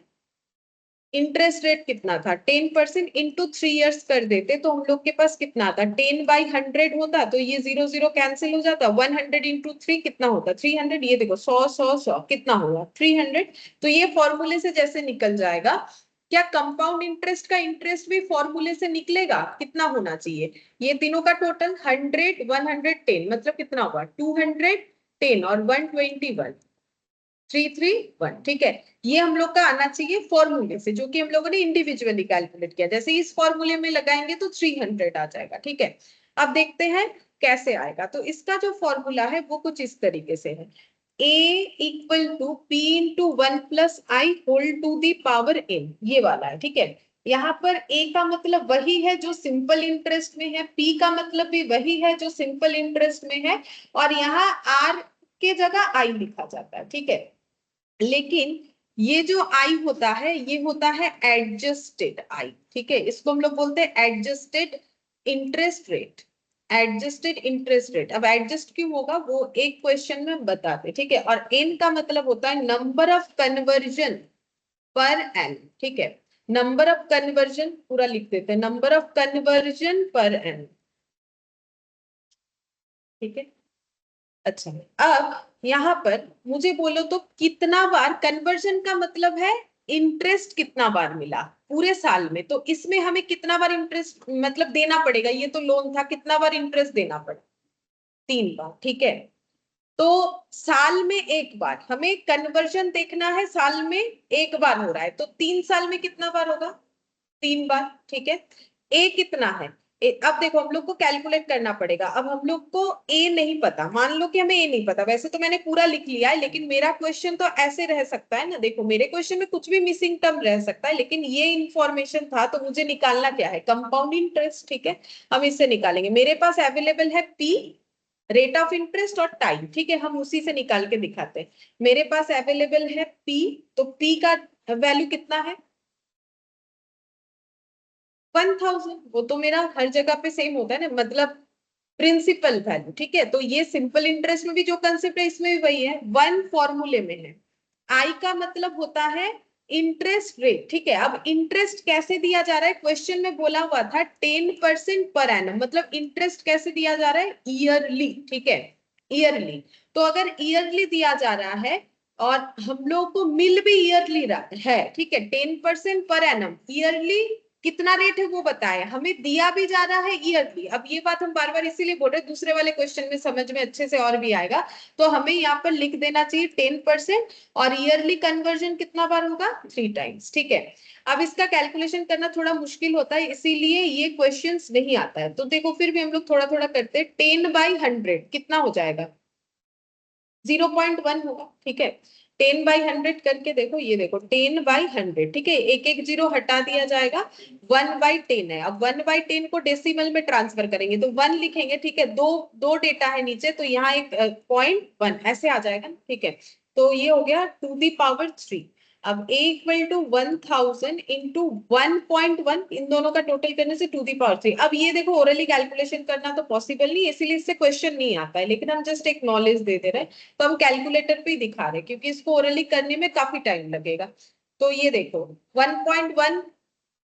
इंटरेस्ट रेट कितना था 10%, इंटू 3 इयर्स कर देते तो हम लोग के पास कितना था 10/100 होता, तो ये 0 0 कैंसिल हो जाता, 100 इंटू 3 कितना होता 300, ये देखो 100 100 100 कितना होगा 300। तो ये फॉर्मूले से जैसे निकल जाएगा, क्या कंपाउंड इंटरेस्ट का इंटरेस्ट भी फॉर्मूले से निकलेगा, कितना होना चाहिए, ये तीनों का टोटल 100 110, मतलब कितना होगा 210 और 121, 331, ठीक है। ये हम लोग का आना चाहिए फॉर्मूले से, जो कि हम लोगों ने इंडिविजुअली कैलकुलेट किया। जैसे इस फॉर्मूले में लगाएंगे तो 300 आ जाएगा, ठीक है। अब देखते हैं कैसे आएगा। तो इसका जो फॉर्मूला है वो कुछ इस तरीके से है, A equal to P into 1 plus I whole to the power n, ये वाला है, ठीक है। यहाँ पर A का मतलब वही है जो सिंपल इंटरेस्ट में है, P का मतलब भी वही है जो सिंपल इंटरेस्ट में है, और यहाँ R के जगह I लिखा जाता है, ठीक है। लेकिन ये जो आई होता है ये होता है एडजस्टेड आई, ठीक है। इसको हम लोग बोलते हैं adjusted interest rate, adjusted interest rate. अब एडजस्ट क्यों होगा वो एक क्वेश्चन में बताते, ठीक है। और एन का मतलब होता है नंबर ऑफ कन्वर्जन पर एन, ठीक है। नंबर ऑफ कन्वर्जन पूरा लिख देते हैं, नंबर ऑफ कन्वर्जन पर एन, ठीक है। अच्छा अब यहाँ पर मुझे बोलो तो कितना बार, कन्वर्जन का मतलब है इंटरेस्ट कितना बार मिला पूरे साल में, तो इसमें हमें कितना बार इंटरेस्ट मतलब देना पड़ेगा, ये तो लोन था, कितना बार इंटरेस्ट देना पड़ा 3 बार, ठीक है। तो साल में एक बार हमें कन्वर्जन देखना है, साल में एक बार हो रहा है, तो 3 साल में कितना बार होगा 3 बार, ठीक है। ए कितना है अब देखो हम लोग को कैलकुलेट करना पड़ेगा। अब हम लोग को ए नहीं पता, मान लो कि हमें ए नहीं पता, वैसे तो मैंने पूरा लिख लिया है, लेकिन मेरा क्वेश्चन तो ऐसे रह सकता है ना, देखो मेरे क्वेश्चन में कुछ भी मिसिंग टर्म रह सकता है, लेकिन ये इंफॉर्मेशन था तो मुझे निकालना क्या है कंपाउंड इंटरेस्ट, ठीक है। हम इससे निकालेंगे, मेरे पास अवेलेबल है पी, रेट ऑफ इंटरेस्ट और टाइम, ठीक है। हम उसी से निकाल के दिखाते हैं। मेरे पास अवेलेबल है पी, तो पी का वैल्यू कितना है 1000, वो तो मेरा हर जगह पे सेम होता है ना, मतलब प्रिंसिपल वैल्यू, ठीक है। तो ये सिंपल इंटरेस्ट में भी जो कंसेप्ट है इसमें भी वही है, वन फॉर्मूले में है। आई का मतलब होता है इंटरेस्ट रेट, ठीक है। अब इंटरेस्ट कैसे दिया जा रहा है, क्वेश्चन में बोला हुआ था 10% पर एनम, मतलब इंटरेस्ट कैसे दिया जा रहा है ईयरली, ठीक है, ईयरली। तो अगर ईयरली दिया जा रहा है और हम लोग को मिल भी ईयरली है, ठीक है, 10% पर एनम ईयरली कितना रेट है वो बताया, हमें दिया भी जा रहा है ईयरली। अब ये बात हम बार बार इसीलिए बोल रहे हैं, दूसरे वाले क्वेश्चन में समझ में अच्छे से और भी आएगा। तो हमें यहाँ पर लिख देना चाहिए 10%, और ईयरली कन्वर्जन कितना बार होगा, 3 टाइम्स। ठीक है, अब इसका कैलकुलेशन करना थोड़ा मुश्किल होता है, इसीलिए ये क्वेश्चंस नहीं आता है। तो देखो फिर भी हम लोग थोड़ा थोड़ा करते हैं। 10/100 कितना हो जाएगा, 0.1 होगा। ठीक है, 10/100 करके देखो, ये देखो 10/100। ठीक है, एक एक जीरो हटा दिया जाएगा, 1/10 है। अब 1/10 को डेसिमल में ट्रांसफर करेंगे तो 1 लिखेंगे। ठीक है, दो दो डेटा है नीचे, तो यहाँ एक 0.1 ऐसे आ जाएगा। ठीक है, तो ये हो गया 2 दी पावर 3। अब a इक्वल टू 1000 इंटू 1.1, इन दोनों का टोटल करने से 2 दी पावर 3। अब ये देखो ओरली कैलकुलेशन करना तो पॉसिबल नहीं है, इसीलिए इससे क्वेश्चन नहीं आता है, लेकिन हम जस्ट एक नॉलेज दे दे रहे हैं। तो हम कैलकुलेटर पे ही दिखा रहे हैं, क्योंकि इसको ओरली करने में काफी टाइम लगेगा। तो ये देखो 1.1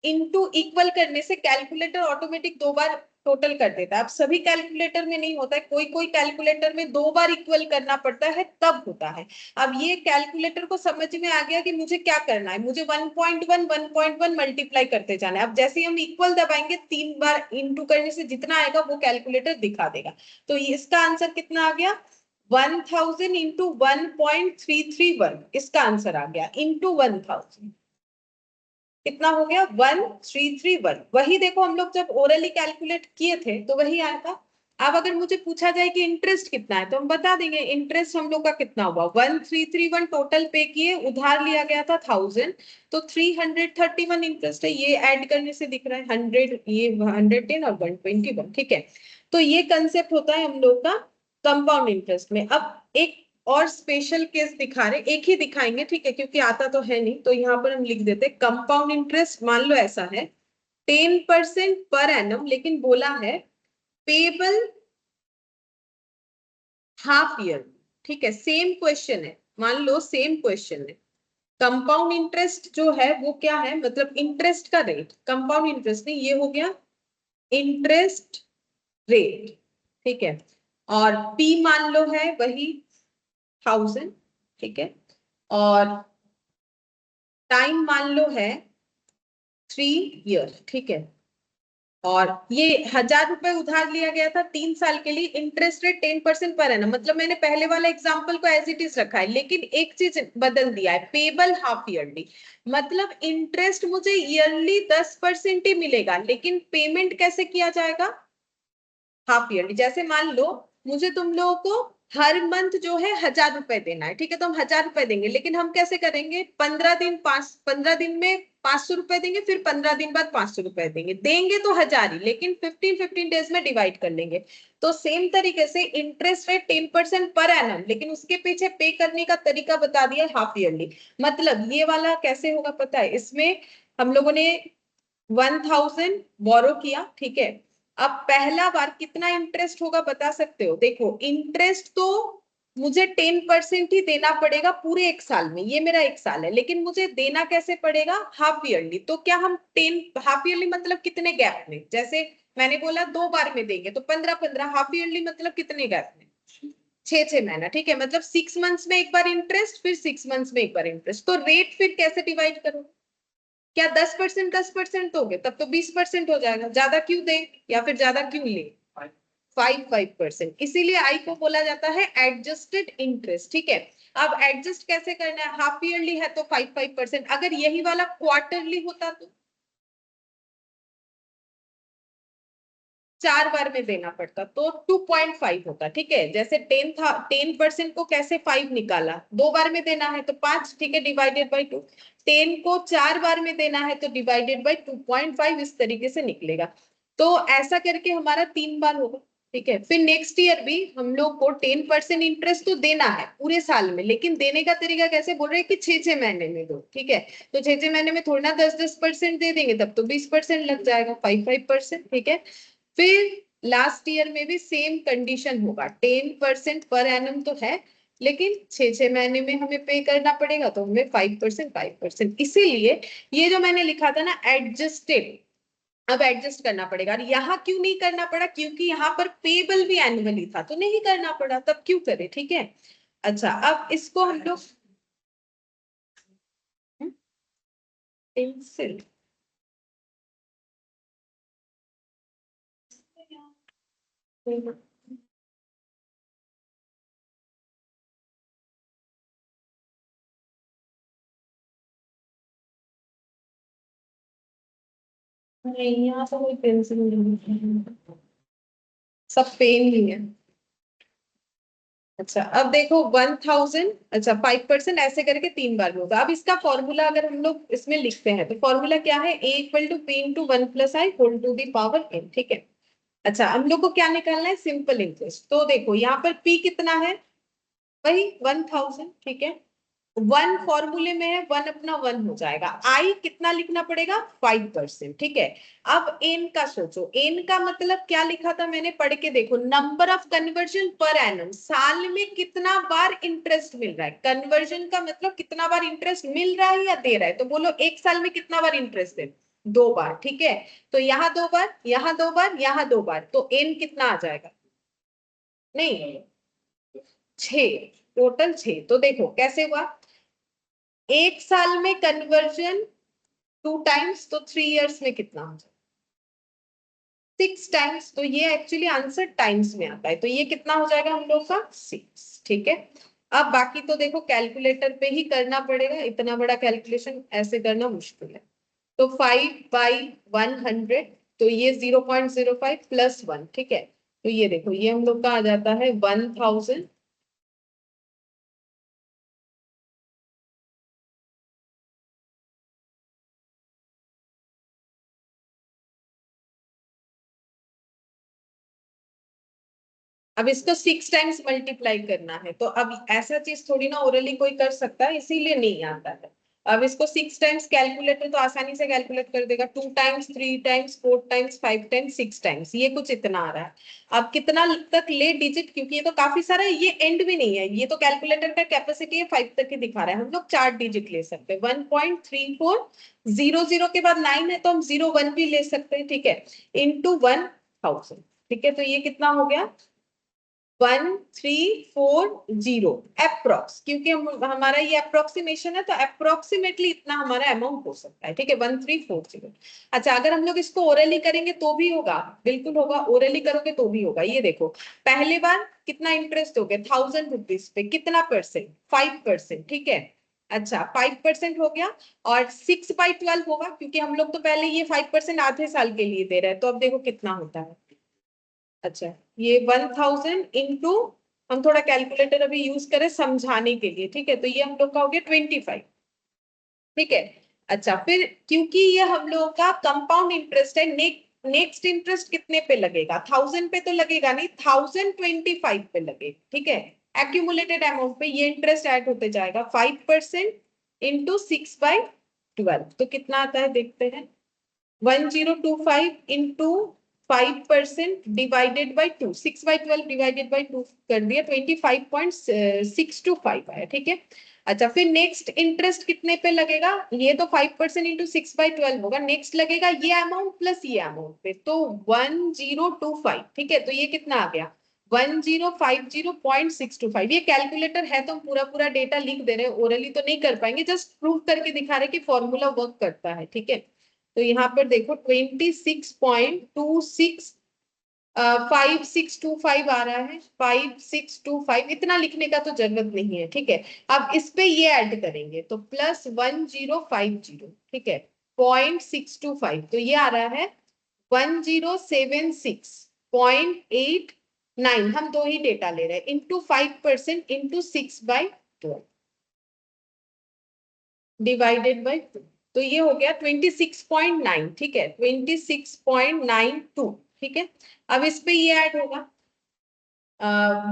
इंटू इक्वल करने से कैलकुलेटर ऑटोमेटिक 2 बार टोटल कर देता है। अब सभी कैलकुलेटर में नहीं होता है, कोई कोई कैलकुलेटर में 2 बार इक्वल करना पड़ता है, तब होता है। अब ये कैलकुलेटर को समझ में आ गया कि मुझे क्या करना है, मुझे 1.1 मल्टीप्लाई करते जाना है। अब जैसे ही हम इक्वल दबाएंगे 3 बार इंटू करने से जितना आएगा वो कैलकुलेटर दिखा देगा। तो इसका आंसर कितना आ गया, 1000 इंटू 1.331, इसका आंसर आ गया इंटू 1000, कितना हो गया 1331। वही देखो हम लोग जब ओरली कैलकुलेट किए थे तो वही आया था। अब अगर मुझे पूछा जाए कि इंटरेस्ट कितना है, तो हम बता देंगे इंटरेस्ट हम लोग का कितना हुआ, 1331 टोटल पे किए, उधार लिया गया था 1000, तो 331 इंटरेस्ट है। ये ऐड करने से दिख रहा है 100, ये 110 और 121। ठीक है, तो ये कंसेप्ट होता है हम लोग का कंपाउंड इंटरेस्ट में। अब एक और स्पेशल केस दिखा रहे, एक ही दिखाएंगे। ठीक है, क्योंकि आता तो है नहीं, तो यहाँ पर हम लिख देते कंपाउंड इंटरेस्ट। मान लो ऐसा है 10% पर एनम, लेकिन बोला है पेबल हाफ ईयर। ठीक है, सेम क्वेश्चन है, मान लो सेम क्वेश्चन है। कंपाउंड इंटरेस्ट जो है वो क्या है, मतलब इंटरेस्ट का रेट, कंपाउंड इंटरेस्ट नहीं, ये हो गया इंटरेस्ट रेट। ठीक है, और पी मान लो है वही 1000। ठीक है, और टाइम मान लो है 3 ईयर। ठीक है, और ये 1000 रुपए उधार लिया गया था 3 साल के लिए, इंटरेस्ट रेट 10% पर है ना, मतलब मैंने पहले वाला एग्जांपल को एज इट इज रखा है, लेकिन एक चीज बदल दिया है, पेबल हाफ ईयरली। मतलब इंटरेस्ट मुझे ईयरली 10% ही मिलेगा, लेकिन पेमेंट कैसे किया जाएगा, हाफ ईयरली। जैसे मान लो मुझे तुम लोगों को हर मंथ जो है 1000 रुपए देना है। ठीक है, तो हम 1000 रुपए देंगे, लेकिन हम कैसे करेंगे, 15 दिन में 500 रुपए देंगे, फिर 15 दिन बाद 500 रुपए देंगे, देंगे तो 1000 ही, लेकिन 15 डेज में डिवाइड कर लेंगे। तो सेम तरीके से इंटरेस्ट रेट 10% पर एनम, लेकिन उसके पीछे पे करने का तरीका बता दिया हाफ ईयरली। मतलब ये वाला कैसे होगा पता है, इसमें हम लोगों ने 1000 बोरो किया। ठीक है, अब पहला बार कितना इंटरेस्ट होगा बता सकते हो, देखो इंटरेस्ट तो मुझे 10% ही देना पड़ेगा पूरे 1 साल में, ये मेरा 1 साल है, लेकिन मुझे देना कैसे पड़ेगा, हाफ ईयरली। तो क्या हम 10 हाफ ईयरली मतलब कितने गैप में, जैसे मैंने बोला 2 बार में देंगे तो 15-15, हाफ ईयरली मतलब कितने गैप में, 6-6 महीना। ठीक है, मतलब 6 मंथ्स में एक बार इंटरेस्ट, फिर 6 मंथ्स में एक बार इंटरेस्ट। तो रेट फिर कैसे डिवाइड करो, क्या 10% दोगे, तब तो 20% हो जाएगा, ज्यादा क्यों दे या फिर ज्यादा क्यों ले, 5%। इसीलिए आई को बोला जाता है एडजस्टेड इंटरेस्ट। ठीक है, अब एडजस्ट कैसे करना है, हाफ ईयरली है तो 5%, अगर यही वाला क्वार्टरली होता तो 4 बार में देना पड़ता तो 2.5 होता। ठीक है, जैसे 10% को कैसे 5 निकाला, 2 बार में देना है तो 5। ठीक है, डिवाइडेड बाई 2। 10 को 4 बार में देना है तो डिवाइडेड बाई 2.5, इस तरीके से निकलेगा। तो ऐसा करके हमारा 3 बार होगा। ठीक है, फिर नेक्स्ट ईयर भी हम लोग को 10% इंटरेस्ट तो देना है पूरे साल में, लेकिन देने का तरीका कैसे, बोल रहे हैं कि 6-6 महीने में दो। ठीक है, तो 6-6 महीने में थोड़ा ना 10-10% दे देंगे, तब तो 20% लग जाएगा, 5-5%। ठीक है, फिर लास्ट ईयर में भी सेम कंडीशन होगा, 10% पर एनम तो है, लेकिन 6-6 महीने में हमें पे करना पड़ेगा, तो हमें 5%। इसीलिए ये जो मैंने लिखा था ना एडजस्टेड, अब एडजस्ट करना पड़ेगा। और यहाँ क्यों नहीं करना पड़ा, क्योंकि यहाँ पर पेबल भी एनुअली था, तो नहीं करना पड़ा, तब क्यों करे। ठीक है, अच्छा अब इसको हम लोग पेंसिल नहीं, यहाँ तो कोई पेंसिल नहीं है, सब पेन ही है। अच्छा अब देखो 1000, अच्छा 5% ऐसे करके 3 बार में होगा। अब इसका फॉर्मूला अगर हम लोग इसमें लिखते हैं तो फॉर्मूला क्या है, a equal to p into 1 + i whole to the power n, ठीक है। अच्छा हम लोग को क्या निकालना है, सिंपल इंटरेस्ट। तो देखो यहाँ पर p कितना है, वही 1000, ठीक है। 1 फॉर्मूले में है, 1 अपना 1 हो जाएगा। आई कितना लिखना पड़ेगा, 5%, ठीक है। अब एन का सोचो, एन का मतलब क्या लिखा था मैंने, पढ़ के देखो, number of conversion per annum, साल में कितना बार इंटरेस्ट मिल रहा है। कन्वर्जन का मतलब कितना बार इंटरेस्ट मिल रहा है या दे रहा है, तो बोलो एक साल में कितना बार इंटरेस्ट दे, 2 बार, ठीक है। तो यहाँ 2 बार, यहाँ 2 बार, यहाँ 2 बार, तो एन कितना आ जाएगा, नहीं 6, टोटल 6। तो देखो कैसे हुआ, एक साल में कन्वर्जन 2 टाइम्स, तो 3 इयर्स में कितना हो जाए, 6 टाइम्स। तो ये एक्चुअली आंसर टाइम्स में आता है, तो ये कितना हो जाएगा हम लोग का 6, ठीक है। अब बाकी तो देखो कैलकुलेटर पे ही करना पड़ेगा, इतना बड़ा कैलकुलेशन ऐसे करना मुश्किल है। तो 5/100, तो ये 0.05 + 1, ठीक है। तो ये देखो ये हम लोग का आ जाता है 1000। अब इसको 6 टाइम्स मल्टीप्लाई करना है, तो अब ऐसा चीज थोड़ी ना ओरली कोई कर सकता है, इसीलिए नहीं आता है। अब इसको 6 टाइम्स, कैलकुलेटर तो आसानी से कैलकुलेट कर देगा, 2 times, 3 times, 4 times, 5 times, 6 times, ये कुछ इतना आ रहा है। अब कितना तक ले डिजिट, क्योंकि ये तो काफी सारा है, ये एंड भी नहीं है, ये तो कैलकुलेटर का कैपेसिटी है 5 तक ही दिखा रहा है। हम लोग 4 डिजिट ले सकते हैं, 1.3400 के बाद 9 है, तो हम 01 भी ले सकते हैं, ठीक है, इंटू 1000, ठीक है। तो ये कितना हो गया, 1340 अप्रोक्स, क्योंकि हमारा ये अप्रोक्सीमेशन है, तो अप्रोक्सीमेटली इतना हमारा अमाउंट हो सकता है, ठीक है, 1340। अच्छा अगर हम लोग इसको ओरली करेंगे तो भी होगा, बिल्कुल होगा, ओरली करोगे तो भी होगा। ये देखो पहले बार कितना इंटरेस्ट हो गया, 1000 रुपीज पे कितना परसेंट, 5%, ठीक है। अच्छा 5% हो गया, और 6/12 होगा, क्योंकि हम लोग तो पहले ये 5% आधे साल के लिए दे रहे हैं। तो अब देखो कितना होता है, अच्छा ये 1000 इंटू, हम थोड़ा कैलकुलेटर अभी यूज करें समझाने के लिए, ठीक है। तो ये हम लोग का हो गया 25, ठीक है। अच्छा फिर क्योंकि ये हम लोगों का कंपाउंड इंटरेस्ट है, नेक्स्ट इंटरेस्ट कितने पे लगेगा, 1000 पे तो लगेगा नहीं, 1025 पे लगेगा, ठीक है। एक्यूमुलेटेड अमाउंट पे ये इंटरेस्ट ऐड होते जाएगा, 5% इंटू 6/12, तो कितना आता है देखते हैं, 1025 into 5% divided by 2, 6/12 divided by 2 कर दिया, 25.625 आया, ठीक है। अच्छा फिर नेक्स्ट इंटरेस्ट कितने पे लगेगा, ये तो 5% इंटू 6/12 होगा, नेक्स्ट लगेगा ये अमाउंट प्लस ये अमाउंट पे, तो 1025, ठीक है। तो ये कितना आ गया, 1050.625। ये कैलकुलेटर है तो हम पूरा पूरा डेटा लिख दे रहे हैं, ओरली तो नहीं कर पाएंगे, जस्ट प्रूव करके दिखा रहे कि फॉर्मूला वर्क करता है, ठीक है। तो यहाँ पर देखो 26.26 5625 आ रहा है, 5625, इतना लिखने का तो जरूरत नहीं है, ठीक है। अब इस पे ये ऐड करेंगे तो +1050, ठीक है, 0.625, तो ये आ रहा है 1076.89, हम दो ही डेटा ले रहे हैं, इंटू 5% इंटू 6/12 डिवाइडेड बाई 2, तो ये हो गया 26.9, ठीक है, 26.92, ठीक है। अब इस पे ये ऐड होगा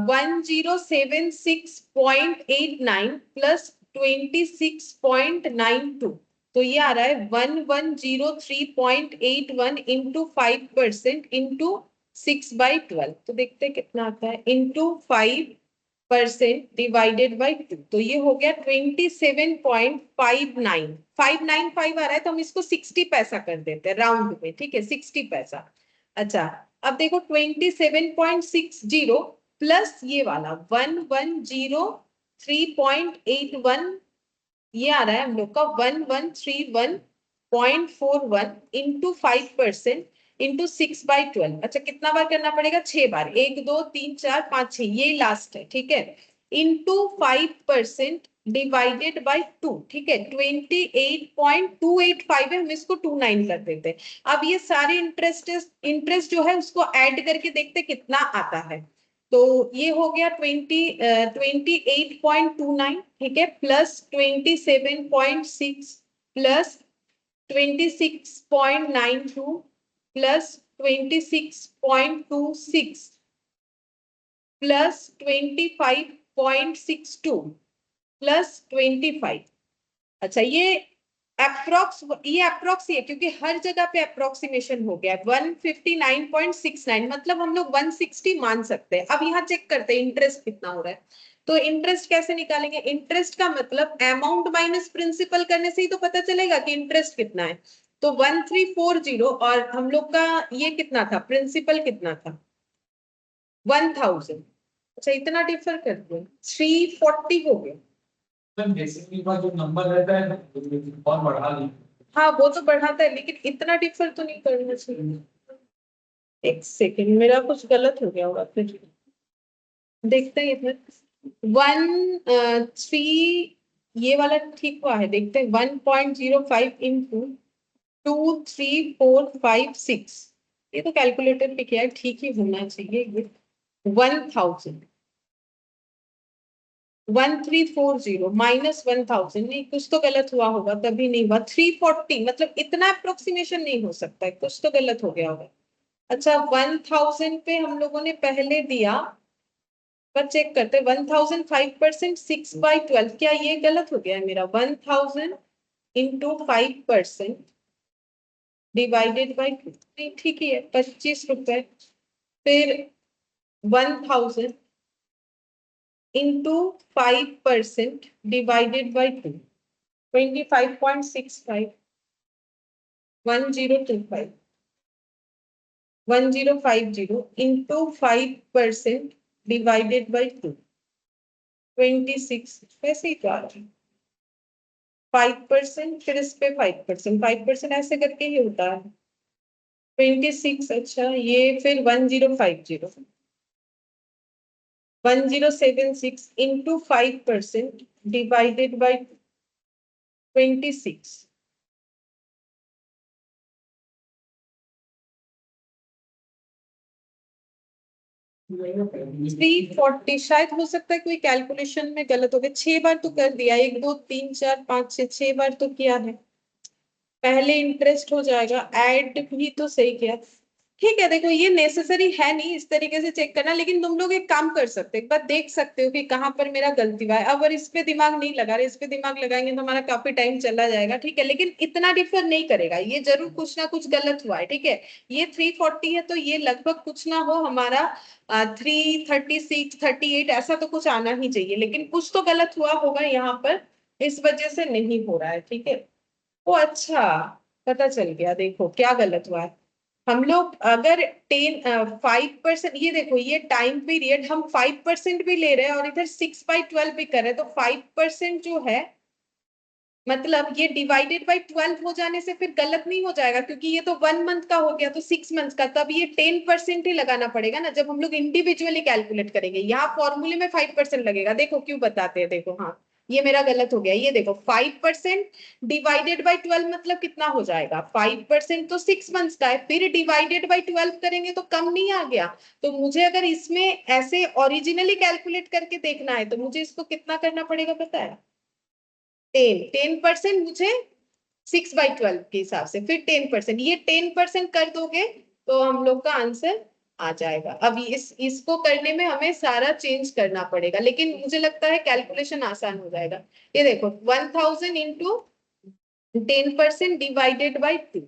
1076.89 प्लस 26.92, तो ये आ रहा है 1103.81 इंटू 5% इंटू 6/12, तो देखते हैं कितना आता है, इंटू 5% डिवाइडेड बाई 2, तो ये हो गया 27.59, 595 आ रहा है, तो हम इसको 60 पैसा कर देते हैं राउंड में, ठीक है, 60 पैसा। अच्छा अब देखो 27.60 प्लस ये वाला 1103.81, ये आ रहा है हम लोग का 1131.41 इंटू 5% इंटू 6/12। अच्छा कितना बार करना पड़ेगा? 6 बार, 1 2 3 4 5 6, ये लास्ट है, ठीक है। इंटू 5% डिवाइडेड बाई 2, ठीक है। 28.285 है, हम इसको 29 कर देते हैं। अब ये सारे इंटरेस्ट जो है उसको ऐड करके देखते कितना आता है। तो ये हो गया 28.29, ठीक है, plus 27.6 plus 26.92 plus 26.26 plus 25.62 plus 25। अच्छा ये अप्रोक्स ही है, क्योंकि हर जगह पे अप्रोक्सीमेशन हो गया है। 159.69 मतलब हम लोग 160 मान सकते हैं। अब यहाँ चेक करते हैं इंटरेस्ट कितना हो रहा है। तो इंटरेस्ट कैसे निकालेंगे? इंटरेस्ट का मतलब अमाउंट माइनस प्रिंसिपल करने से ही तो पता चलेगा कि इंटरेस्ट कितना है। तो 1340 और हम लोग का ये कितना था, प्रिंसिपल कितना था, 1000। अच्छा इतना डिफर कर दिया, 340 हो गया। बेसिकली का जो नंबर रहता है और बढ़ा दी। हाँ वो तो बढ़ाता है, लेकिन इतना डिफर तो नहीं करना चाहिए। एक सेकेंड, मेरा कुछ गलत हो गया होगा फिर, देखते हैं इधर। 3 ये वाला ठीक हुआ है, देखते हैं। 1.05 इंटू 23456, ये तो कैलकुलेटर पे किया है, ठीक ही होना चाहिए ये। 1000 1340 माइनस 1000, नहीं कुछ तो गलत हुआ होगा, तभी नहीं हुआ। 340 मतलब इतना अप्रोक्सीमेशन नहीं हो सकता है, कुछ तो गलत हो गया होगा। अच्छा 1000 पे हम लोगों ने पहले दिया, पर चेक करते 1000 5%, 6/12, क्या ये गलत हो गया है मेरा? 1000 इंटू 5% डिवाइडेड बाई, नहीं ठीक ही है, 25 रुपए। फिर 1000 into 5% divided by 2, 25.65, 1025 1050 into 5% divided by 2, 26, वैसे ही तो आ रहा है। 5% फिर इस पे 5%, 5% ऐसे करके ही होता है। 26, अच्छा ये फिर 1076 इंटू 5% डिवाइडेड बाई 26, 340। शायद हो सकता है कोई कैलकुलेशन में गलत हो गया। 6 बार तो कर दिया, 1 2 3 4 5 6 बार तो किया है। पहले इंटरेस्ट हो जाएगा, ऐड भी तो सही किया। ठीक है, देखो ये नेसेसरी है नहीं इस तरीके से चेक करना, लेकिन तुम लोग एक काम कर सकते हो, एक बार देख सकते हो कि कहाँ पर मेरा गलती हुआ है। अगर इस पे दिमाग नहीं लगा रहे, इस पे दिमाग लगाएंगे तो हमारा काफी टाइम चला जाएगा, ठीक है। लेकिन इतना डिफर नहीं करेगा, ये जरूर कुछ ना कुछ गलत हुआ है, ठीक है। ये 340 है तो ये लगभग कुछ ना हो हमारा 336 38 ऐसा तो कुछ आना ही चाहिए, लेकिन कुछ तो गलत हुआ होगा यहाँ पर, इस वजह से नहीं हो रहा है, ठीक है। ओ अच्छा, पता चल गया, देखो क्या गलत हुआ है। हम लोग अगर 5%, ये देखो ये टाइम पीरियड हम 5% भी ले रहे हैं और इधर 6/12 भी कर रहे हैं, तो 5% जो है मतलब ये डिवाइडेड बाई 12 हो जाने से फिर गलत नहीं हो जाएगा, क्योंकि ये तो 1 मंथ का हो गया तो 6 मंथ का, तब ये 10% ही लगाना पड़ेगा ना जब हम लोग इंडिविजुअली कैलकुलेट करेंगे। यहाँ फॉर्मूले में 5% लगेगा, देखो क्यों बताते हैं, देखो हाँ ये मेरा गलत हो गया। ये देखो 5% डिवाइडेड बाई 12 मतलब कितना हो जाएगा, 5% तो 6 मंथ्स का है, फिर डिवाइडेड बाई 12 करेंगे तो कम नहीं आ गया। तो मुझे अगर इसमें ऐसे ओरिजिनली कैलकुलेट करके देखना है तो मुझे इसको कितना करना पड़ेगा पता है? 10% मुझे 6/12 के हिसाब से, फिर 10%, ये 10% कर दोगे तो हम लोग का आंसर आ जाएगा। अब इसको करने में हमें सारा चेंज करना पड़ेगा, लेकिन मुझे लगता है कैलकुलेशन आसान हो जाएगा। ये देखो 1000 इंटू 10% डिवाइडेड बाई 2,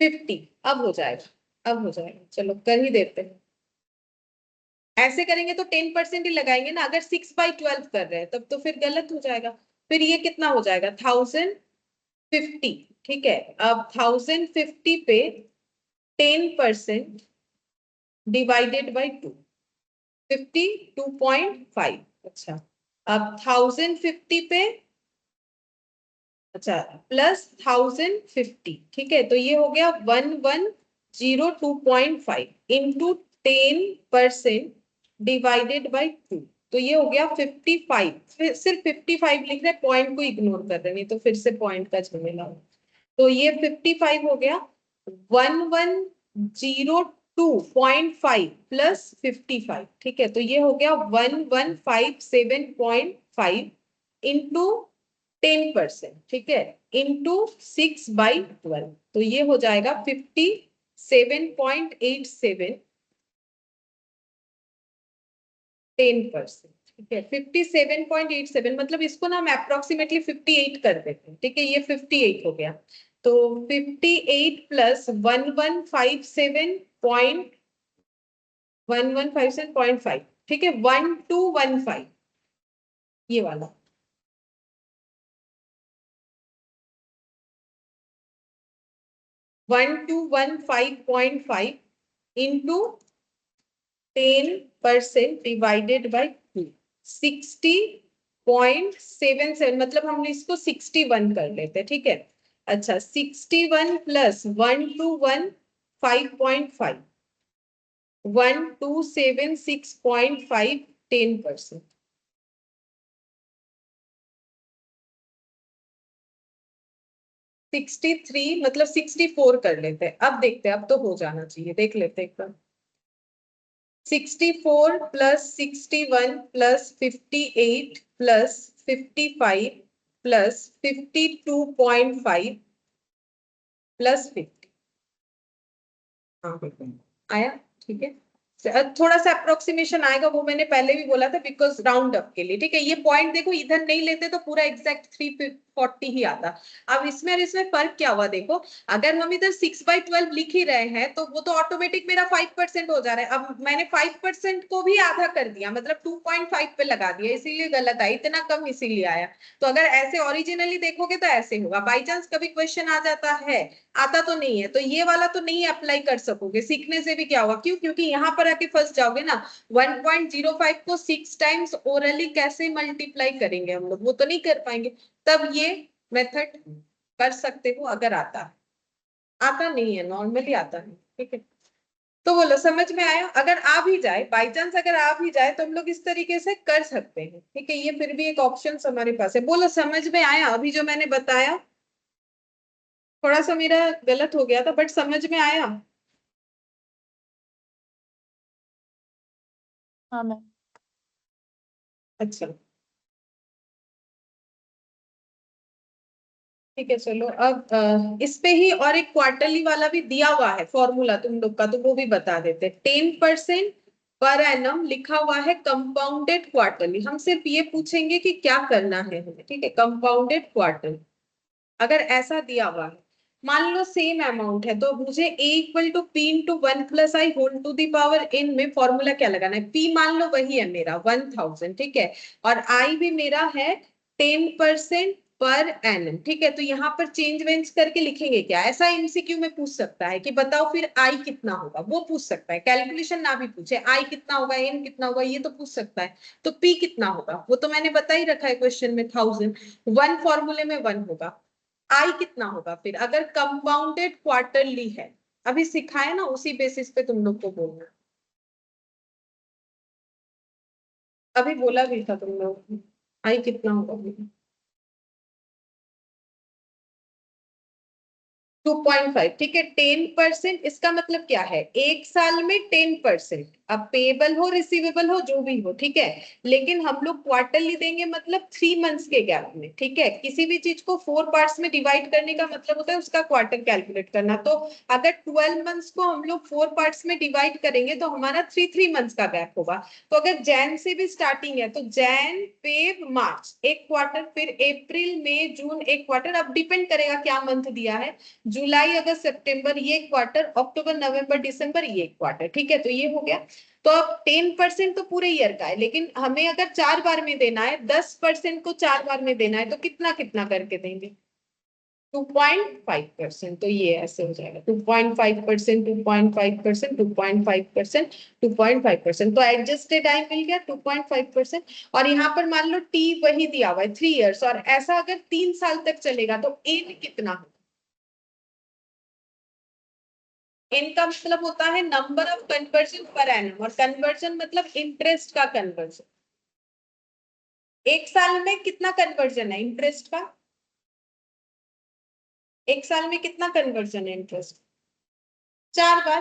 50। अब हो जाएगा, अब हो जाएगा, चलो कर ही देते हैं। ऐसे करेंगे तो 10% ही लगाएंगे ना, अगर 6/12 कर रहे हैं तब तो फिर गलत हो जाएगा। फिर ये कितना हो जाएगा, 1050, ठीक है। अब 1050 पे 10% डिवाइडेड बाई 2, 52.5। अच्छा अब 1050 पे, अच्छा प्लस 1050, ठीक है, तो ये हो गया 11 2.5 इंटू 10% डिवाइडेड बाई 2, तो ये हो गया 55। सिर्फ 55 लिख रहे, पॉइंट को इग्नोर कर रहे, नहीं तो फिर से पॉइंट का झमेला हो। तो ये 55 हो गया, 1102.5 प्लस 55, ठीक है, तो ये हो गया 1157.5 इंटू 10%, ठीक है, इंटू 6/12, तो ये हो जाएगा 57.87 10%, ठीक है, 57.87, मतलब इसको ना हम अप्रोक्सीमेटली 58 कर देते हैं, ठीक है, ये 58 हो गया, तो 58 प्लस 1157.5, ठीक है, 1215, ये वाला 1215.5 इंटू 10% डिवाइडेड बाई 2, 60.77, मतलब हमने इसको 61 कर लेते, ठीक है। अच्छा, 61 प्लस 1215.5, 1276.5, 10%, 63, मतलब 64 कर लेते हैं। अब देखते हैं, अब तो हो जाना चाहिए, देख लेते हैं एक बार। 64 plus 61 plus 58 plus 55 plus 52.5 plus 50, हाँ आया, ठीक है। थोड़ा सा अप्रोक्सीमेशन आएगा, वो मैंने पहले भी बोला था, बिकॉज राउंड अप के लिए, ठीक है। ये पॉइंट देखो, इधर नहीं लेते तो पूरा एग्जैक्ट 340 ही आता। अब इसमें और इसमें फर्क क्या हुआ देखो, अगर हम इधर 6/12 लिख ही रहे हैं तो वो तो ऑटोमेटिक मेरा 5% हो जा रहा है। अब मैंने 5% को भी आधा कर दिया, मतलब 2.5 पे लगा दिया, इसीलिए गलत आया, इतना कम इसीलिए आया। तो अगर ऐसे ओरिजिनली देखोगे तो ऐसे होगा। बाई चांस कभी क्वेश्चन आ जाता है, आता तो नहीं है, तो ये वाला तो नहीं अप्लाई कर सकोगे, सीखने से भी क्या होगा, क्यों, क्योंकि यहाँ पर आके फंस जाओगे ना। 1.05 को 6 टाइम्स ओरली कैसे मल्टीप्लाई करेंगे हम लोग, वो तो नहीं कर पाएंगे। तब ये मेथड कर सकते हो अगर आता है, आता नहीं है, नॉर्मली आता है, ठीक है। तो बोलो समझ में आया? अगर आ भी जाए, बाई चांस अगर आ भी जाए तो हम लोग इस तरीके से कर सकते हैं, ठीक है, ये फिर भी एक ऑप्शन हमारे पास है। बोलो समझ में आया अभी जो मैंने बताया? थोड़ा सा मेरा गलत हो गया था, बट समझ में आया? हाँ मैम। अच्छा, ठीक है, चलो अब इस पे ही और एक क्वार्टरली वाला भी दिया हुआ है फॉर्मूला तुम लोग का, तो वो भी बता देते। 10% पर एनम लिखा हुआ है कंपाउंडेड क्वार्टरली, हम सिर्फ ये पूछेंगे कि क्या करना है हमें, ठीक है, कंपाउंडेड क्वार्टरली। अगर ऐसा दिया हुआ है, मान लो सेम अमाउंट है, तो मुझे a equal to P into 1 + i whole to the power n में फॉर्मूला क्या लगाना है? p मान लो वही है मेरा 1000, ठीक है, और i भी मेरा है 10% पर एनम, ठीक है। तो यहाँ पर चेंज वेंज करके लिखेंगे क्या? ऐसा एमसीक्यू में पूछ सकता है कि बताओ फिर i कितना होगा, वो पूछ सकता है। कैलकुलेशन ना भी पूछे, i कितना होगा, n कितना होगा, ये तो पूछ सकता है। तो p कितना होगा वो तो मैंने बता ही रखा है क्वेश्चन में, 1000, 1 फॉर्मूले में 1 होगा। आई कितना होगा फिर अगर कंपाउंडेड क्वार्टरली है? अभी सिखाया ना, उसी बेसिस पे तुम लोग को बोलना। अभी बोला भी था तुम लोग, आई कितना होगा? 2.5, ठीक है। 10%, इसका मतलब क्या है, एक साल में 10%, अब पेएबल हो रिसीवेबल हो जो भी हो, ठीक है, लेकिन हम लोग क्वार्टरली देंगे, मतलब 3 मंथ्स के गैप में, ठीक है। किसी भी चीज को 4 पार्ट्स में डिवाइड करने का मतलब होता है उसका क्वार्टर कैलकुलेट करना। तो अगर 12 मंथ्स को हम लोग 4 पार्ट्स में डिवाइड करेंगे तो हमारा 3 मंथ्स का गैप होगा। तो अगर जैन से भी स्टार्टिंग है तो जैन फेब मार्च एक क्वार्टर, फिर अप्रैल मई जून एक क्वार्टर, अब डिपेंड करेगा क्या मंथ दिया है, जुलाई अगस्त सितंबर ये क्वार्टर, अक्टूबर नवंबर दिसंबर ये क्वार्टर, ठीक है। तो ये हो गया। तो अब 10% तो पूरे ईयर का है, लेकिन हमें अगर 4 बार में देना है, 10% को 4 बार में देना है, तो कितना कितना करके देंगे? 2.5%, तो ये ऐसे हो जाएगा 2.5%, 2.5%, 2.5%, 2.5%, तो एडजस्टेड आई मिल गया 2.5%। और यहाँ पर मान लो टी वही दिया हुआ है 3 इयर्स, और ऐसा अगर 3 साल तक चलेगा तो एन कितना होगा? एन का मतलब होता है number of conversion per annum, और कन्वर्जन मतलब इंटरेस्ट का कन्वर्जन। एक साल में कितना कन्वर्जन है इंटरेस्ट का? एक साल में कितना कन्वर्जन है इंटरेस्ट? 4 बार।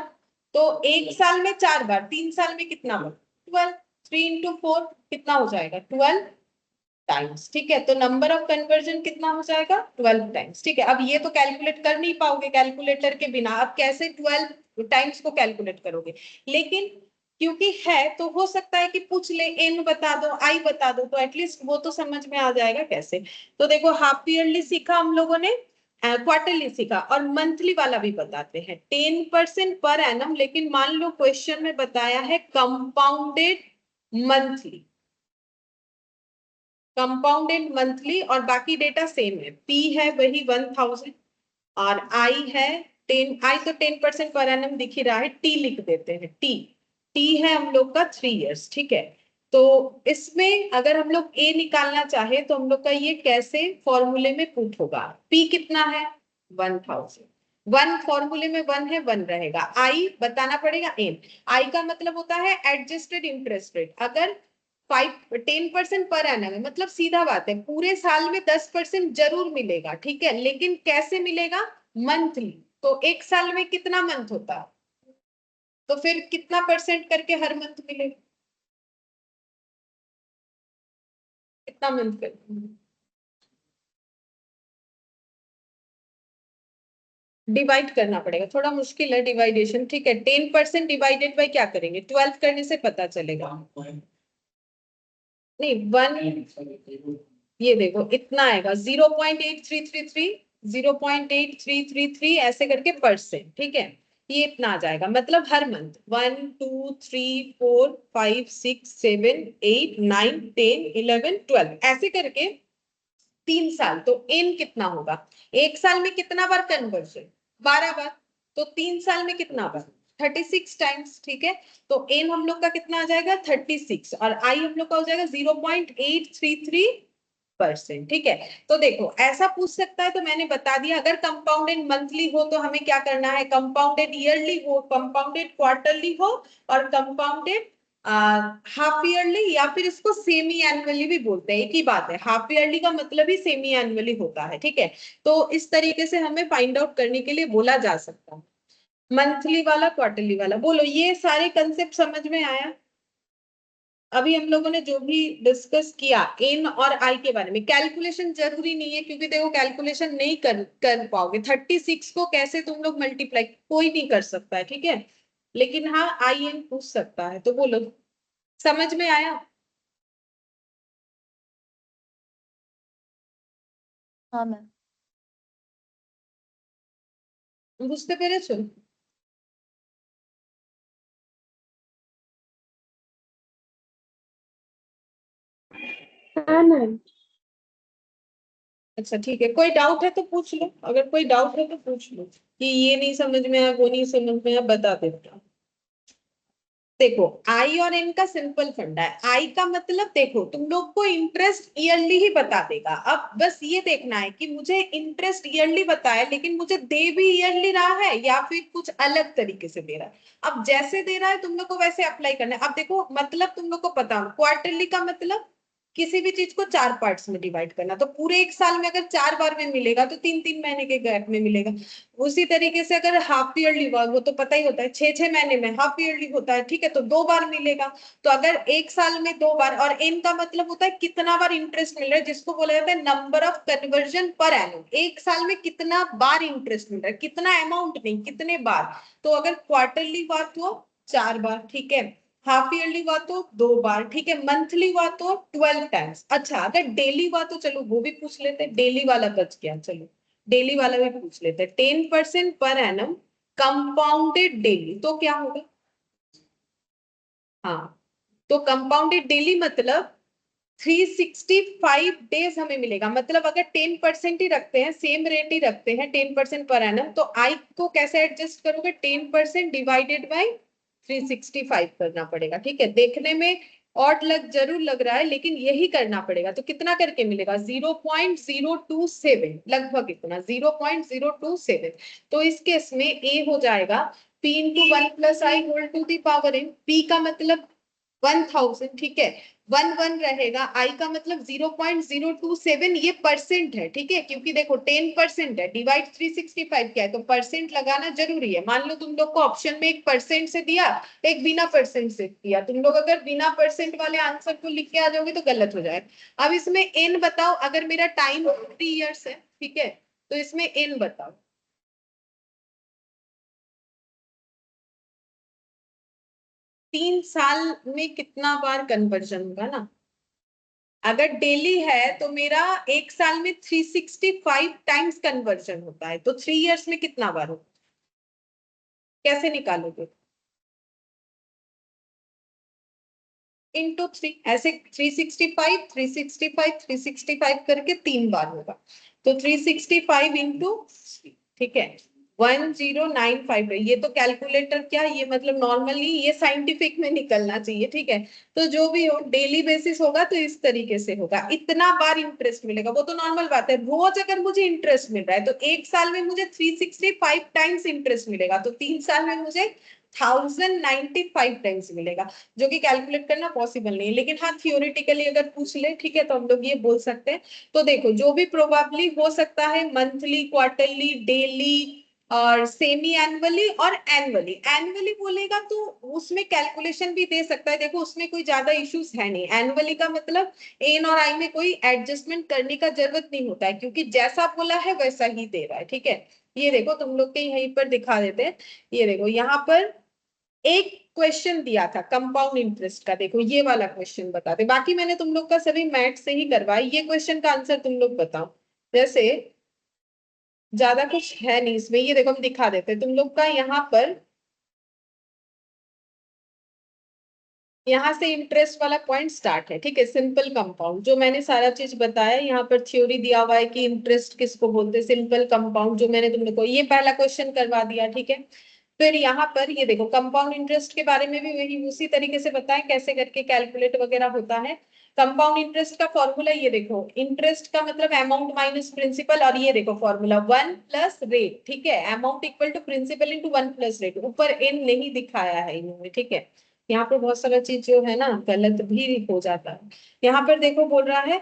तो एक साल में 4 बार, 3 साल में कितना बार? 12। 3 into 4 कितना हो जाएगा? 12 टाइम्स। ठीक है, तो नंबर ऑफ कन्वर्जन कितना हो जाएगा? 12 टाइम्स। ठीक है, अब ये तो कैलकुलेट कर नहीं पाओगे कैलकुलेटर के बिना, अब कैसे 12 टाइम्स को कैलकुलेट करोगे? लेकिन क्योंकि है तो हो सकता है कि पूछ ले एन बता दो, आई बता दो, तो एटलीस्ट वो तो समझ में आ जाएगा कैसे। तो देखो हाफ ईयरली सीखा हम लोगों ने, क्वार्टरली सीखा, और मंथली वाला भी बताते हैं 10% पर एनम। लेकिन मान लो क्वेश्चन में बताया है कंपाउंडेड मंथली, कंपाउंडेड मंथली, और बाकी डेटा सेम है। पी है वही 1000, और आई है 10, आई तो 10% पर एनम दिख ही रहा है, टी लिख देते हैं, टी। टी है हम लोग का 3 इयर्स। ठीक है, तो इसमें अगर हम लोग ए निकालना चाहे तो हम लोग का ये कैसे फॉर्मूले में पुट होगा? पी कितना है? 1000। 1 फॉर्मूले में 1 है, 1 रहेगा। आई बताना पड़ेगा एन। आई का मतलब होता है एडजस्टेड इंटरेस्ट रेट। अगर 10% पर एनम है, मतलब सीधा बात है पूरे साल में 10% जरूर मिलेगा। ठीक है, लेकिन कैसे मिलेगा? मंथली। तो एक साल में कितना मंथ होता है? तो फिर कितना परसेंट करके हर मंथ मिलेगा? कितना मंथ करके डिवाइड करना पड़ेगा, थोड़ा मुश्किल है डिवाइडेशन। ठीक है, 10% डिवाइडेड बाय क्या करेंगे? 12 करने से पता चलेगा। नहीं 1, ये देखो इतना आएगा 0.8333, 0.8333 ऐसे करके परसेंट। ठीक है, ये इतना आ जाएगा, मतलब हर मंथ 1 2 3 4 5 6 7 8 9 10 11 12 ऐसे करके 3 साल। तो एन कितना होगा? एक साल में कितना बार कन्वर्जन? 12 बार। तो 3 साल में कितना बार? 36 टाइम्स। ठीक है, तो एन हम लोग का कितना आ जाएगा? 36, और आई हम लोग का हो जाएगा 0.833%। ठीक है, तो देखो ऐसा पूछ सकता है, तो मैंने बता दिया अगर कंपाउंडेड मंथली हो तो हमें क्या करना है, कंपाउंडेड ईयरली हो, कंपाउंडेड क्वार्टरली हो, और कंपाउंडेड हाफ ईयरली, या फिर इसको सेमी एनुअली भी बोलते हैं, एक ही बात है। हाफ ईयरली का मतलब ही सेमी एनुअली होता है। ठीक है, तो इस तरीके से हमें फाइंड आउट करने के लिए बोला जा सकता है। मंथली वाला, क्वार्टरली वाला, बोलो ये सारे कंसेप्ट समझ में आया? अभी हम लोगों ने जो भी डिस्कस किया एन और आई के बारे में, कैलकुलेशन जरूरी नहीं है, क्योंकि देखो कैलकुलेशन नहीं कर पाओगे। 36 को कैसे तुम लोग मल्टीप्लाई, कोई नहीं कर सकता है। ठीक है, लेकिन हाँ आई एन पूछ सकता है। तो बोलो समझ में आया? हाँ मैम। বুঝতে পেরেছো? हाँ मैम। अच्छा ठीक है, कोई डाउट है तो पूछ लो, अगर कोई डाउट है तो पूछ लो कि ये नहीं समझ में आया, वो नहीं समझ में आया, बता देता हूँ। देखो आई और एन का सिंपल फंडा है। आई का मतलब देखो तुम लोग को इंटरेस्ट ईयरली ही बता देगा। अब बस ये देखना है कि मुझे इंटरेस्ट ईयरली बताया, लेकिन मुझे दे भी ईयरली रहा है या फिर कुछ अलग तरीके से दे रहा है। अब जैसे दे रहा है तुम लोग को वैसे अप्लाई करना है। अब देखो मतलब तुम लोग को पता हो क्वार्टरली का मतलब किसी भी चीज को 4 पार्ट्स में डिवाइड करना। तो पूरे एक साल में अगर 4 बार में मिलेगा तो 3-3 महीने के गैप में मिलेगा। उसी तरीके से अगर हाफ ईयरली हुआ, वो तो पता ही होता है 6-6 महीने में हाफ ईयरली होता है। ठीक है, तो 2 बार मिलेगा। तो अगर एक साल में 2 बार, और एन का मतलब होता है कितना बार इंटरेस्ट मिल रहा है, जिसको बोला जाता है number of conversion per annum. एक साल में कितना बार इंटरेस्ट मिल रहा है, कितना अमाउंट नहीं, कितने बार। तो अगर क्वार्टरली हुआ तो 4 बार। ठीक है, हाफ ईयरली हुआ तो 2 बार। ठीक है, मंथली हुआ तो 12 टाइम्स। अच्छा अगर डेली हुआ तो चलो वो भी पूछ लेते, डेली वाला बच गया, चलो डेली वाला भी पूछ लेते। 10% पर एनम कंपाउंडेड डेली, तो क्या होगा? हाँ, तो कंपाउंडेड डेली मतलब 365 डेज हमें मिलेगा। मतलब अगर 10% ही रखते हैं, सेम रेट ही रखते हैं 10% पर एनम, तो आई को कैसे एडजस्ट करोगे? 10% डिवाइडेड बाय 365 करना पड़ेगा। ठीक है, देखने में ऑड जरूर लग रहा है, लेकिन यही करना पड़ेगा। तो कितना करके मिलेगा? 0.027, लगभग इतना 0.027। तो इस केस में ए हो जाएगा p into 1 plus I whole to the power n। p का मतलब 1000, ठीक है, 1 रहेगा, i का मतलब 0.027, ये परसेंट है, ठीक है, क्योंकि देखो 10% है, डिवाइड 365 क्या है, तो परसेंट लगाना जरूरी है। मान लो तुम लोग को ऑप्शन में एक परसेंट से दिया, एक बिना परसेंट से दिया, तुम लोग अगर बिना परसेंट वाले आंसर को लिख के आ जाओगे तो गलत हो जाएगा। अब इसमें n बताओ, अगर मेरा टाइम 3 इयर्स है, ठीक है, तो इसमें n बताओ। तीन साल में कितना बार कन्वर्जन होगा ना। अगर डेली है तो मेरा एक साल में 365 टाइम्स कन्वर्जन होता है, तो 3 इयर्स में कितना बार होगा, कैसे निकालोगे? इंटू 3, ऐसे 365 365 365 करके 3 बार होगा, तो 365 इंटू, ठीक है, 1095 है। ये तो कैलकुलेटर क्या, ये मतलब नॉर्मली ये साइंटिफिक में निकलना चाहिए, ठीक है। तो जो भी हो डेली बेसिस होगा तो इस तरीके से होगा, इतना बार इंटरेस्ट मिलेगा, वो तो नॉर्मल बात है। रोज अगर मुझे इंटरेस्ट मिल रहा है तो एक साल में मुझे 365 टाइम्स इंटरेस्ट मिलेगा, तो 3 साल में मुझे 1095 टाइम्स मिलेगा, जो कि कैलकुलेट करना पॉसिबल नहीं है। लेकिन हाँ, थियोरिटिकली अगर पूछ ले, ठीक है, तो हम लोग ये बोल सकते हैं। तो देखो, जो भी प्रोबेबली हो सकता है, मंथली, क्वार्टरली, डेली और सेमी एनुअली और एनुअली। एनुअली बोलेगा तो उसमें कैलकुलेशन भी दे सकता है, देखो उसमें कोई ज्यादा इश्यूज है नहीं। एनुअली का मतलब एन और आई में कोई एडजस्टमेंट करने का जरूरत नहीं होता है, क्योंकि जैसा बोला है वैसा ही दे रहा है, ठीक है। ये देखो तुम लोग के यहीं पर दिखा देते हैं, ये देखो यहाँ पर एक क्वेश्चन दिया था कंपाउंड इंटरेस्ट का, देखो ये वाला क्वेश्चन बताते, बाकी मैंने तुम लोग का सभी मैथ से ही करवाई। ये क्वेश्चन का आंसर तुम लोग बताओ, जैसे ज्यादा कुछ है नहीं इसमें। ये देखो हम दिखा देते हैं तुम लोग का, यहाँ से इंटरेस्ट वाला पॉइंट स्टार्ट है, ठीक है। सिंपल कंपाउंड, जो मैंने सारा चीज बताया, यहाँ पर थ्योरी दिया हुआ है कि इंटरेस्ट किसको बोलते हैं, सिंपल कंपाउंड, जो मैंने तुम लोग को ये पहला क्वेश्चन करवा दिया, ठीक है। फिर यहाँ पर ये देखो कंपाउंड इंटरेस्ट के बारे में भी वही उसी तरीके से बताएं कैसे करके कैलकुलेट वगैरह होता है। कंपाउंड इंटरेस्ट का फॉर्मूला ये देखो, इंटरेस्ट का मतलब अमाउंट माइनस प्रिंसिपल, और ये देखो फॉर्मूला 1 प्लस रेट, ठीक है, amount equal to principal into 1 plus rate. ऊपर एन नहीं दिखाया है इन्होंने, ठीक है। यहाँ पर बहुत सारा चीज जो है ना गलत भी हो जाता है। यहाँ पर देखो बोल रहा है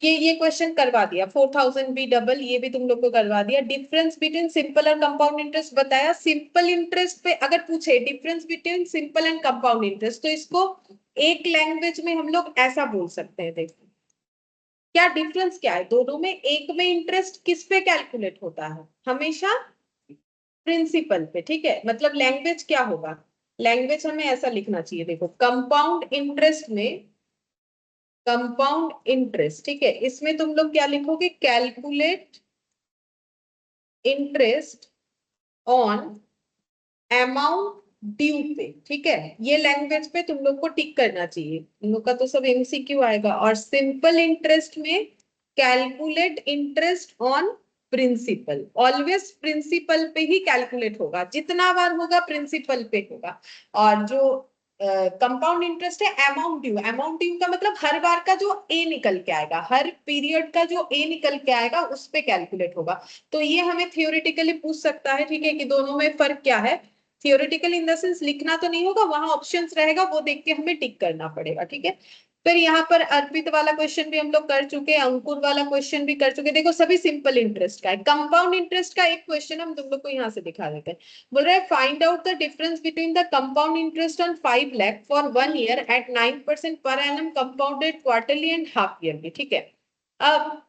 कि ये क्वेश्चन करवा दिया, 4000 बी डबल, ये भी तुम लोग को करवा दिया। डिफरेंस बिटवीन सिंपल और कंपाउंड इंटरेस्ट बताया। सिंपल इंटरेस्ट पे अगर पूछे difference between simple and compound interest, तो इसको एक लैंग्वेज में हम लोग ऐसा बोल सकते हैं, देखो क्या डिफरेंस क्या है दोनों में। एक में इंटरेस्ट किस पे कैलकुलेट होता है, हमेशा प्रिंसिपल पे, ठीक है। मतलब लैंग्वेज क्या होगा, लैंग्वेज हमें ऐसा लिखना चाहिए, देखो कंपाउंड इंटरेस्ट में, कंपाउंड इंटरेस्ट, ठीक है, इसमें तुम लोग क्या लिखोगे, calculate interest on amount due पे, ठीक है। ये लैंग्वेज पे तुम लोग को टिक करना चाहिए, तुम लोग का तो सब एमसीक्यू आएगा। और सिंपल इंटरेस्ट में calculate interest on principal, always principal पे ही कैलकुलेट होगा, जितना बार होगा प्रिंसिपल पे होगा। और जो कंपाउंड इंटरेस्ट है अमाउंट ड्यू, अमाउंट ड्यू का मतलब हर बार का जो ए निकल के आएगा, हर पीरियड का जो ए निकल के आएगा उस पे कैलकुलेट होगा। तो ये हमें थियोरिटिकली पूछ सकता है, ठीक है, कि दोनों में फर्क क्या है। थियोरिटिकल इन द सेंस लिखना तो नहीं होगा, वहां ऑप्शंस रहेगा, वो देख के हमें टिक करना पड़ेगा, ठीक है। फिर यहाँ पर अर्पित वाला क्वेश्चन भी हम लोग कर चुके हैं, अंकुर वाला क्वेश्चन भी कर चुके, देखो सभी सिंपल इंटरेस्ट का है। कंपाउंड इंटरेस्ट का एक क्वेश्चन हम तुम लोग को यहाँ से दिखा देते हैं। बोल रहे हैं find out the difference between the compound interest on 5 lakh for 1 year at 9% per annum compounded quarterly and half yearly, ठीक है। अब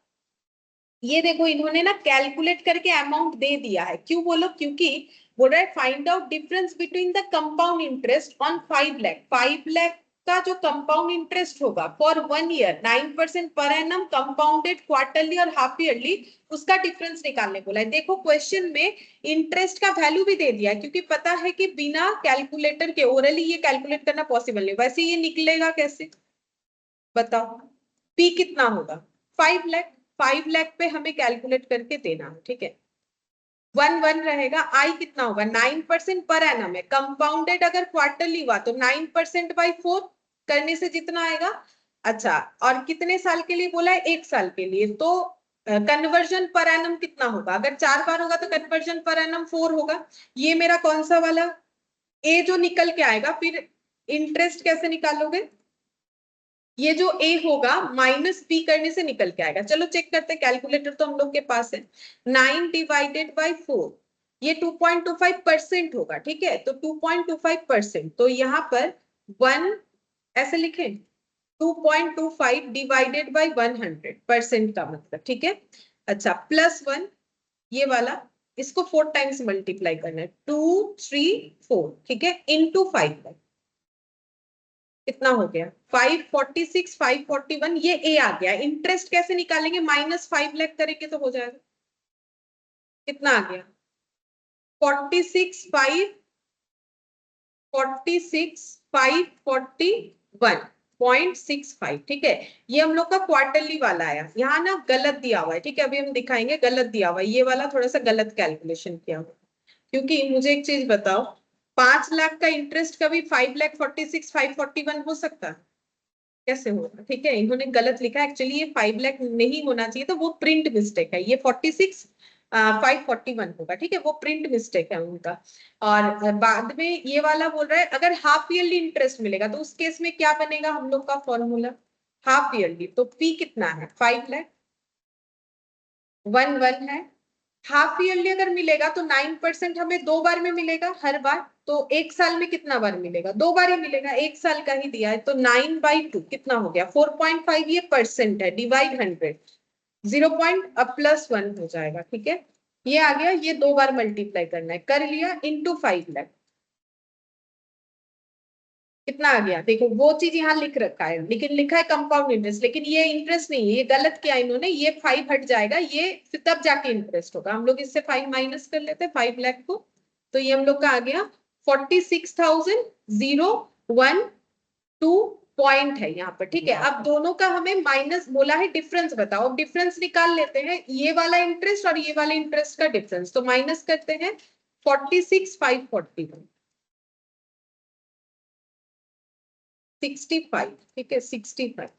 ये देखो इन्होंने ना कैलकुलेट करके अमाउंट दे दिया है, क्यों बोलो, क्योंकि बोल रहा है find out difference between the compound interest on 5 lakh, 5 lakh का जो कंपाउंड इंटरेस्ट होगा for 1 year 9% per annum compounded quarterly और हाफ ईयरली, उसका डिफरेंस निकालने बोला है। देखो क्वेश्चन में इंटरेस्ट का वैल्यू भी दे दिया है, क्योंकि पता है कि बिना कैलकुलेटर के ओरली ये कैलकुलेट करना पॉसिबल नहीं। वैसे ये निकलेगा कैसे बताओ, पी कितना होगा 5 लाख, 5 लाख पे हमें कैलकुलेट करके देना है, ठीक है। 1 रहेगा, आई कितना होगा 9% पर एनम है, कंपाउंडेड अगर क्वार्टरली हुआ तो 9% बाई 4 करने से जितना आएगा। अच्छा, और कितने साल के लिए बोला है, 1 साल के लिए, तो कन्वर्जन पर एनम कितना होगा, अगर 4 बार होगा तो कन्वर्जन पर एनम 4 होगा। ये मेरा कौन सा वाला ए जो निकल के आएगा, फिर इंटरेस्ट कैसे निकालोगे? ये जो ए होगा माइनस बी करने से निकल के आएगा। चलो चेक करते हैं, कैलकुलेटर तो हम लोग के पास है। 9 डिवाइडेड बाई 4, ये 2.25% होगा, ठीक है। तो 2.25%, तो यहाँ पर 1 ऐसे लिखें, 2.25 डिवाइडेड बाई 100% का मतलब, ठीक है। अच्छा, +1 ये वाला, इसको 4 टाइम्स मल्टीप्लाई करना है, 2 3 4, ठीक है, इंटू 5 कितना हो गया? 546 541, ये ए आ गया। इंटरेस्ट कैसे निकालेंगे? -5 लाख करेंगे तो हो जाएगा। कितना आ गया? 46 541.65, ठीक है। ये हम लोग का क्वार्टरली वाला आया। यहाँ ना गलत दिया हुआ है, ठीक है, अभी हम दिखाएंगे गलत दिया हुआ है। ये वाला थोड़ा सा गलत कैलकुलेशन किया हुआ, क्योंकि मुझे एक चीज बताओ, 5 लाख का इंटरेस्ट कभी 5,46 541 हो सकता है? कैसे होगा? ठीक है, इन्होंने गलत लिखा। एक्चुअली ये 5 लाख नहीं होना चाहिए, तो वो प्रिंट मिस्टेक है। ये 46 541 होगा, ठीक है, वो प्रिंट मिस्टेक है उनका। और बाद में ये वाला बोल रहा है अगर हाफ ईयरली इंटरेस्ट मिलेगा, तो उस केस में क्या बनेगा हम लोग का फॉर्मूला? हाफ ईयरली, तो पी कितना है? 5 लाख, 1 है। हाफ ईयरली अगर मिलेगा तो 9% हमें 2 बार में मिलेगा हर बार। तो एक साल में कितना बार मिलेगा? 2 बार ही मिलेगा, एक साल का ही दिया है। तो 9/2 कितना हो गया? 4.5, ये परसेंट है, डिवाइड 100, 0 पॉइंट अब +1 हो जाएगा, ठीक है। ये आ गया, ये 2 बार मल्टीप्लाई करना है, कर लिया, इंटू 5 लाख कितना आ गया? देखो वो चीज यहाँ लिख रखा है, लेकिन लिखा है कंपाउंड इंटरेस्ट, लेकिन ये इंटरेस्ट नहीं है, ये गलत किया इन्होंने। ये 5 हट जाएगा, ये फिर तब जाके इंटरेस्ट होगा। हम लोग इससे 5 माइनस कर लेते हैं, 5 लाख को। तो ये हम लोग का आ गया 46,012 पॉइंट है यहाँ पर, ठीक है। अब दोनों का हमें माइनस बोला है, डिफरेंस बताओ। अब डिफरेंस निकाल लेते हैं, ये वाला इंटरेस्ट और ये वाले इंटरेस्ट का डिफरेंस। तो माइनस करते हैं 46 541, 65, ठीक है, 65।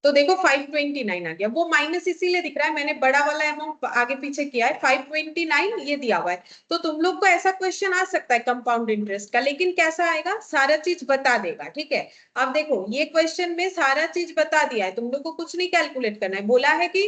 तो देखो 529 आ गया। वो माइनस इसीलिए दिख रहा है, मैंने बड़ा वाला अमाउंट आगे पीछे किया है। 529 ये दिया हुआ है। तो तुम लोग को ऐसा क्वेश्चन आ सकता है कंपाउंड इंटरेस्ट का, लेकिन कैसा आएगा? सारा चीज बता देगा, ठीक है। अब देखो ये क्वेश्चन में सारा चीज बता दिया है, तुम लोग को कुछ नहीं कैलकुलेट करना है। बोला है कि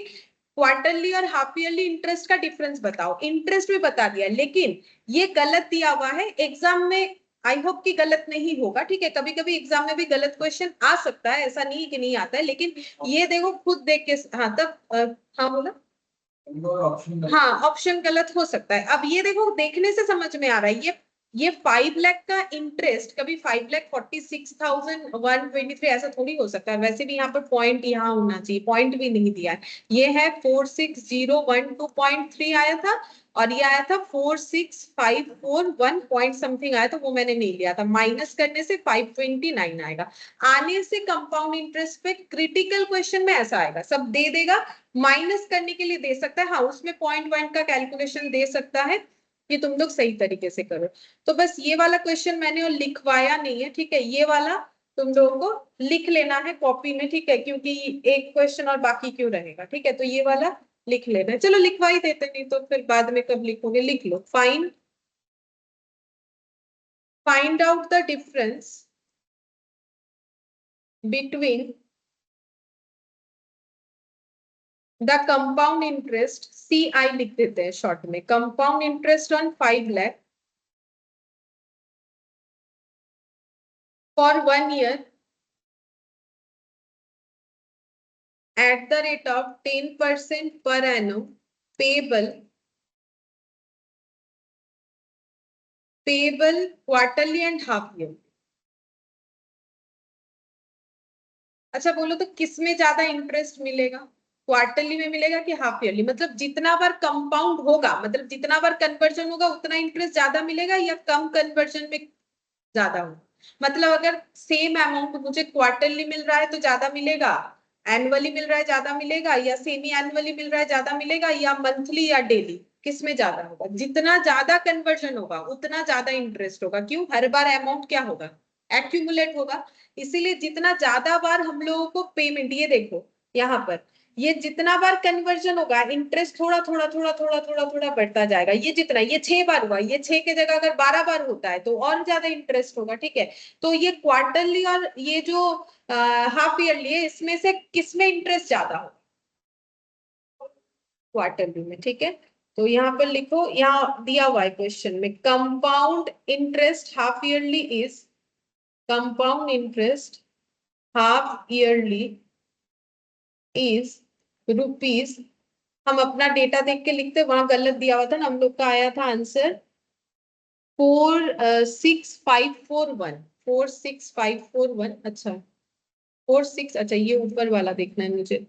क्वार्टरली और हाफ ईयरली इंटरेस्ट का डिफरेंस बताओ, इंटरेस्ट भी बता दिया, लेकिन ये गलत दिया हुआ है। एग्जाम में आई होप कि गलत नहीं होगा, ठीक है। कभी कभी एग्जाम में भी गलत क्वेश्चन आ सकता है, ऐसा नहीं कि नहीं आता है, लेकिन ये देखो खुद देख के। हाँ तब हाँ बोला, हाँ ऑप्शन गलत हो सकता है। अब ये देखो देखने से समझ में आ रहा है, ये 5 लाख का इंटरेस्ट कभी 5,46,123 ऐसा थोड़ी हो सकता है। वैसे भी यहाँ पर पॉइंट यहाँ होना चाहिए, पॉइंट भी नहीं दिया है। ये है 46,012.3 आया था, और ये आया था 46,541 पॉइंट समथिंग आया था, वो मैंने नहीं लिया था। माइनस करने से 529 आएगा। आने से कंपाउंड इंटरेस्ट पे क्रिटिकल क्वेश्चन में ऐसा आएगा, सब दे देगा, माइनस करने के लिए दे सकता है। हाँ उसमें पॉइंट वन का कैलकुलेशन दे सकता है, कि तुम लोग सही तरीके से करो। तो बस ये वाला क्वेश्चन मैंने और लिखवाया नहीं है, ठीक है। ये वाला तुम लोगों को लिख लेना है कॉपी में, ठीक है, क्योंकि एक क्वेश्चन और बाकी क्यों रहेगा, ठीक है। तो ये वाला लिख लेना है। चलो लिखवा ही देते, नहीं तो फिर बाद में कब लिखोगे। लिख लो, find out the difference between the compound interest, CI लिख देते हैं शॉर्ट में, compound interest on 5 lakh for 1 year at the rate of 10% per annum, payable quarterly and half year। अच्छा बोलो तो किस में ज्यादा इंटरेस्ट मिलेगा? क्वार्टरली में मिलेगा कि हाफ ईयरली? मतलब जितना बार कंपाउंड होगा, मतलब जितना बार कन्वर्जन होगा उतना इंटरेस्ट ज्यादा मिलेगा, या कम कन्वर्जन में ज्यादा होगा? मतलब अगर सेम अमाउंट मुझे क्वार्टरली मिल रहा है तो ज्यादा मिलेगा, एनुअली मिल रहा है ज्यादा मिलेगा, या सेमी एनुअली मिल रहा है ज्यादा मिलेगा, या मंथली या डेली? किस में ज्यादा होगा? जितना ज्यादा कन्वर्जन होगा उतना ज्यादा इंटरेस्ट होगा। क्यों? हर बार अमाउंट क्या होगा? एक्यूमुलेट होगा। इसीलिए जितना ज्यादा बार हम लोगों को पेमेंट, ये देखो यहाँ पर ये जितना बार कन्वर्जन होगा इंटरेस्ट थोड़ा थोड़ा थोड़ा थोड़ा थोड़ा थोड़ा बढ़ता जाएगा। ये जितना, ये 6 बार हुआ, ये 6 के जगह अगर 12 बार होता है तो और ज्यादा इंटरेस्ट होगा। ठीक है, तो ये क्वार्टरली और ये जो हाफ ईयरली है, इसमें से किसमें इंटरेस्ट ज्यादा हो? क्वार्टरली में। ठीक है, तो यहाँ पर लिखो, यहाँ दिया हुआ है क्वेश्चन में, compound interest half yearly is, compound interest half yearly is rupees, हम अपना डेटा देख के लिखते, वहां गलत दिया हुआ था ना, हम लोग का आया था आंसर 46541, 46541। अच्छा 46, अच्छा ये ऊपर वाला देखना है मुझे।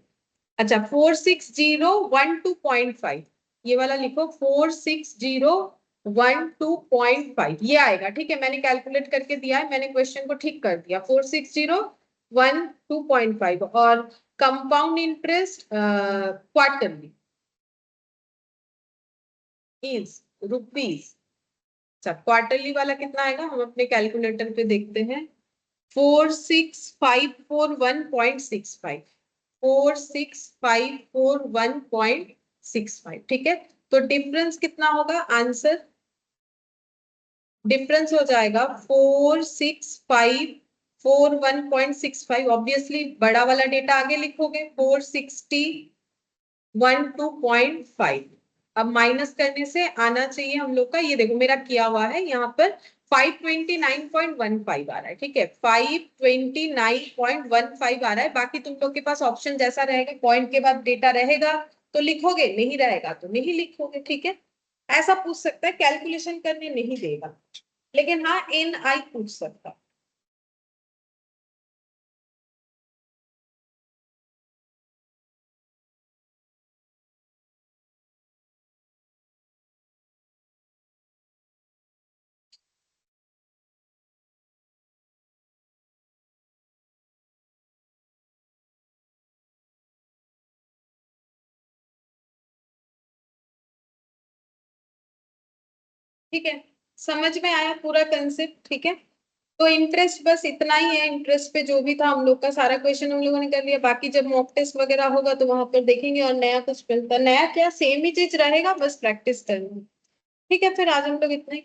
अच्छा 46012.5, ये वाला लिखो 46012.5, ये आएगा। ठीक है, मैंने कैलकुलेट करके दिया है, मैंने क्वेश्चन को ठीक कर दिया, 46012.5। और compound interest quarterly is rupees. अच्छा क्वार्टरली वाला कितना आएगा, हम अपने कैलकुलेटर पे देखते हैं, 46541.65, 46541.65। ठीक है, तो डिफरेंस कितना होगा आंसर, डिफरेंस हो जाएगा 46541.65। ऑब्वियसली बड़ा वाला डेटा आगे लिखोगे 46012.5। अब माइनस करने से आना चाहिए हम लोग का, ये देखो मेरा किया हुआ है यहाँ पर 529.15 आ रहा है। ठीक है, 529.15 आ रहा है। बाकी तुम लोग के पास ऑप्शन जैसा रहेगा, पॉइंट के बाद डेटा रहेगा तो लिखोगे, नहीं रहेगा तो नहीं लिखोगे। ठीक है, ऐसा पूछ सकता है, कैलकुलेशन करने नहीं देगा, लेकिन हाँ एन आई पूछ सकता है। ठीक है, समझ में आया पूरा कंसेप्ट? ठीक है, तो इंटरेस्ट बस इतना ही है, इंटरेस्ट पे जो भी था हम लोग का सारा क्वेश्चन हम लोगों ने कर लिया। बाकी जब मॉक टेस्ट वगैरह होगा तो वहां पर देखेंगे और नया कुछ मिलता, नया क्या सेम ही चीज रहेगा, बस प्रैक्टिस करनी। ठीक है, फिर आज हम लोग इतना ही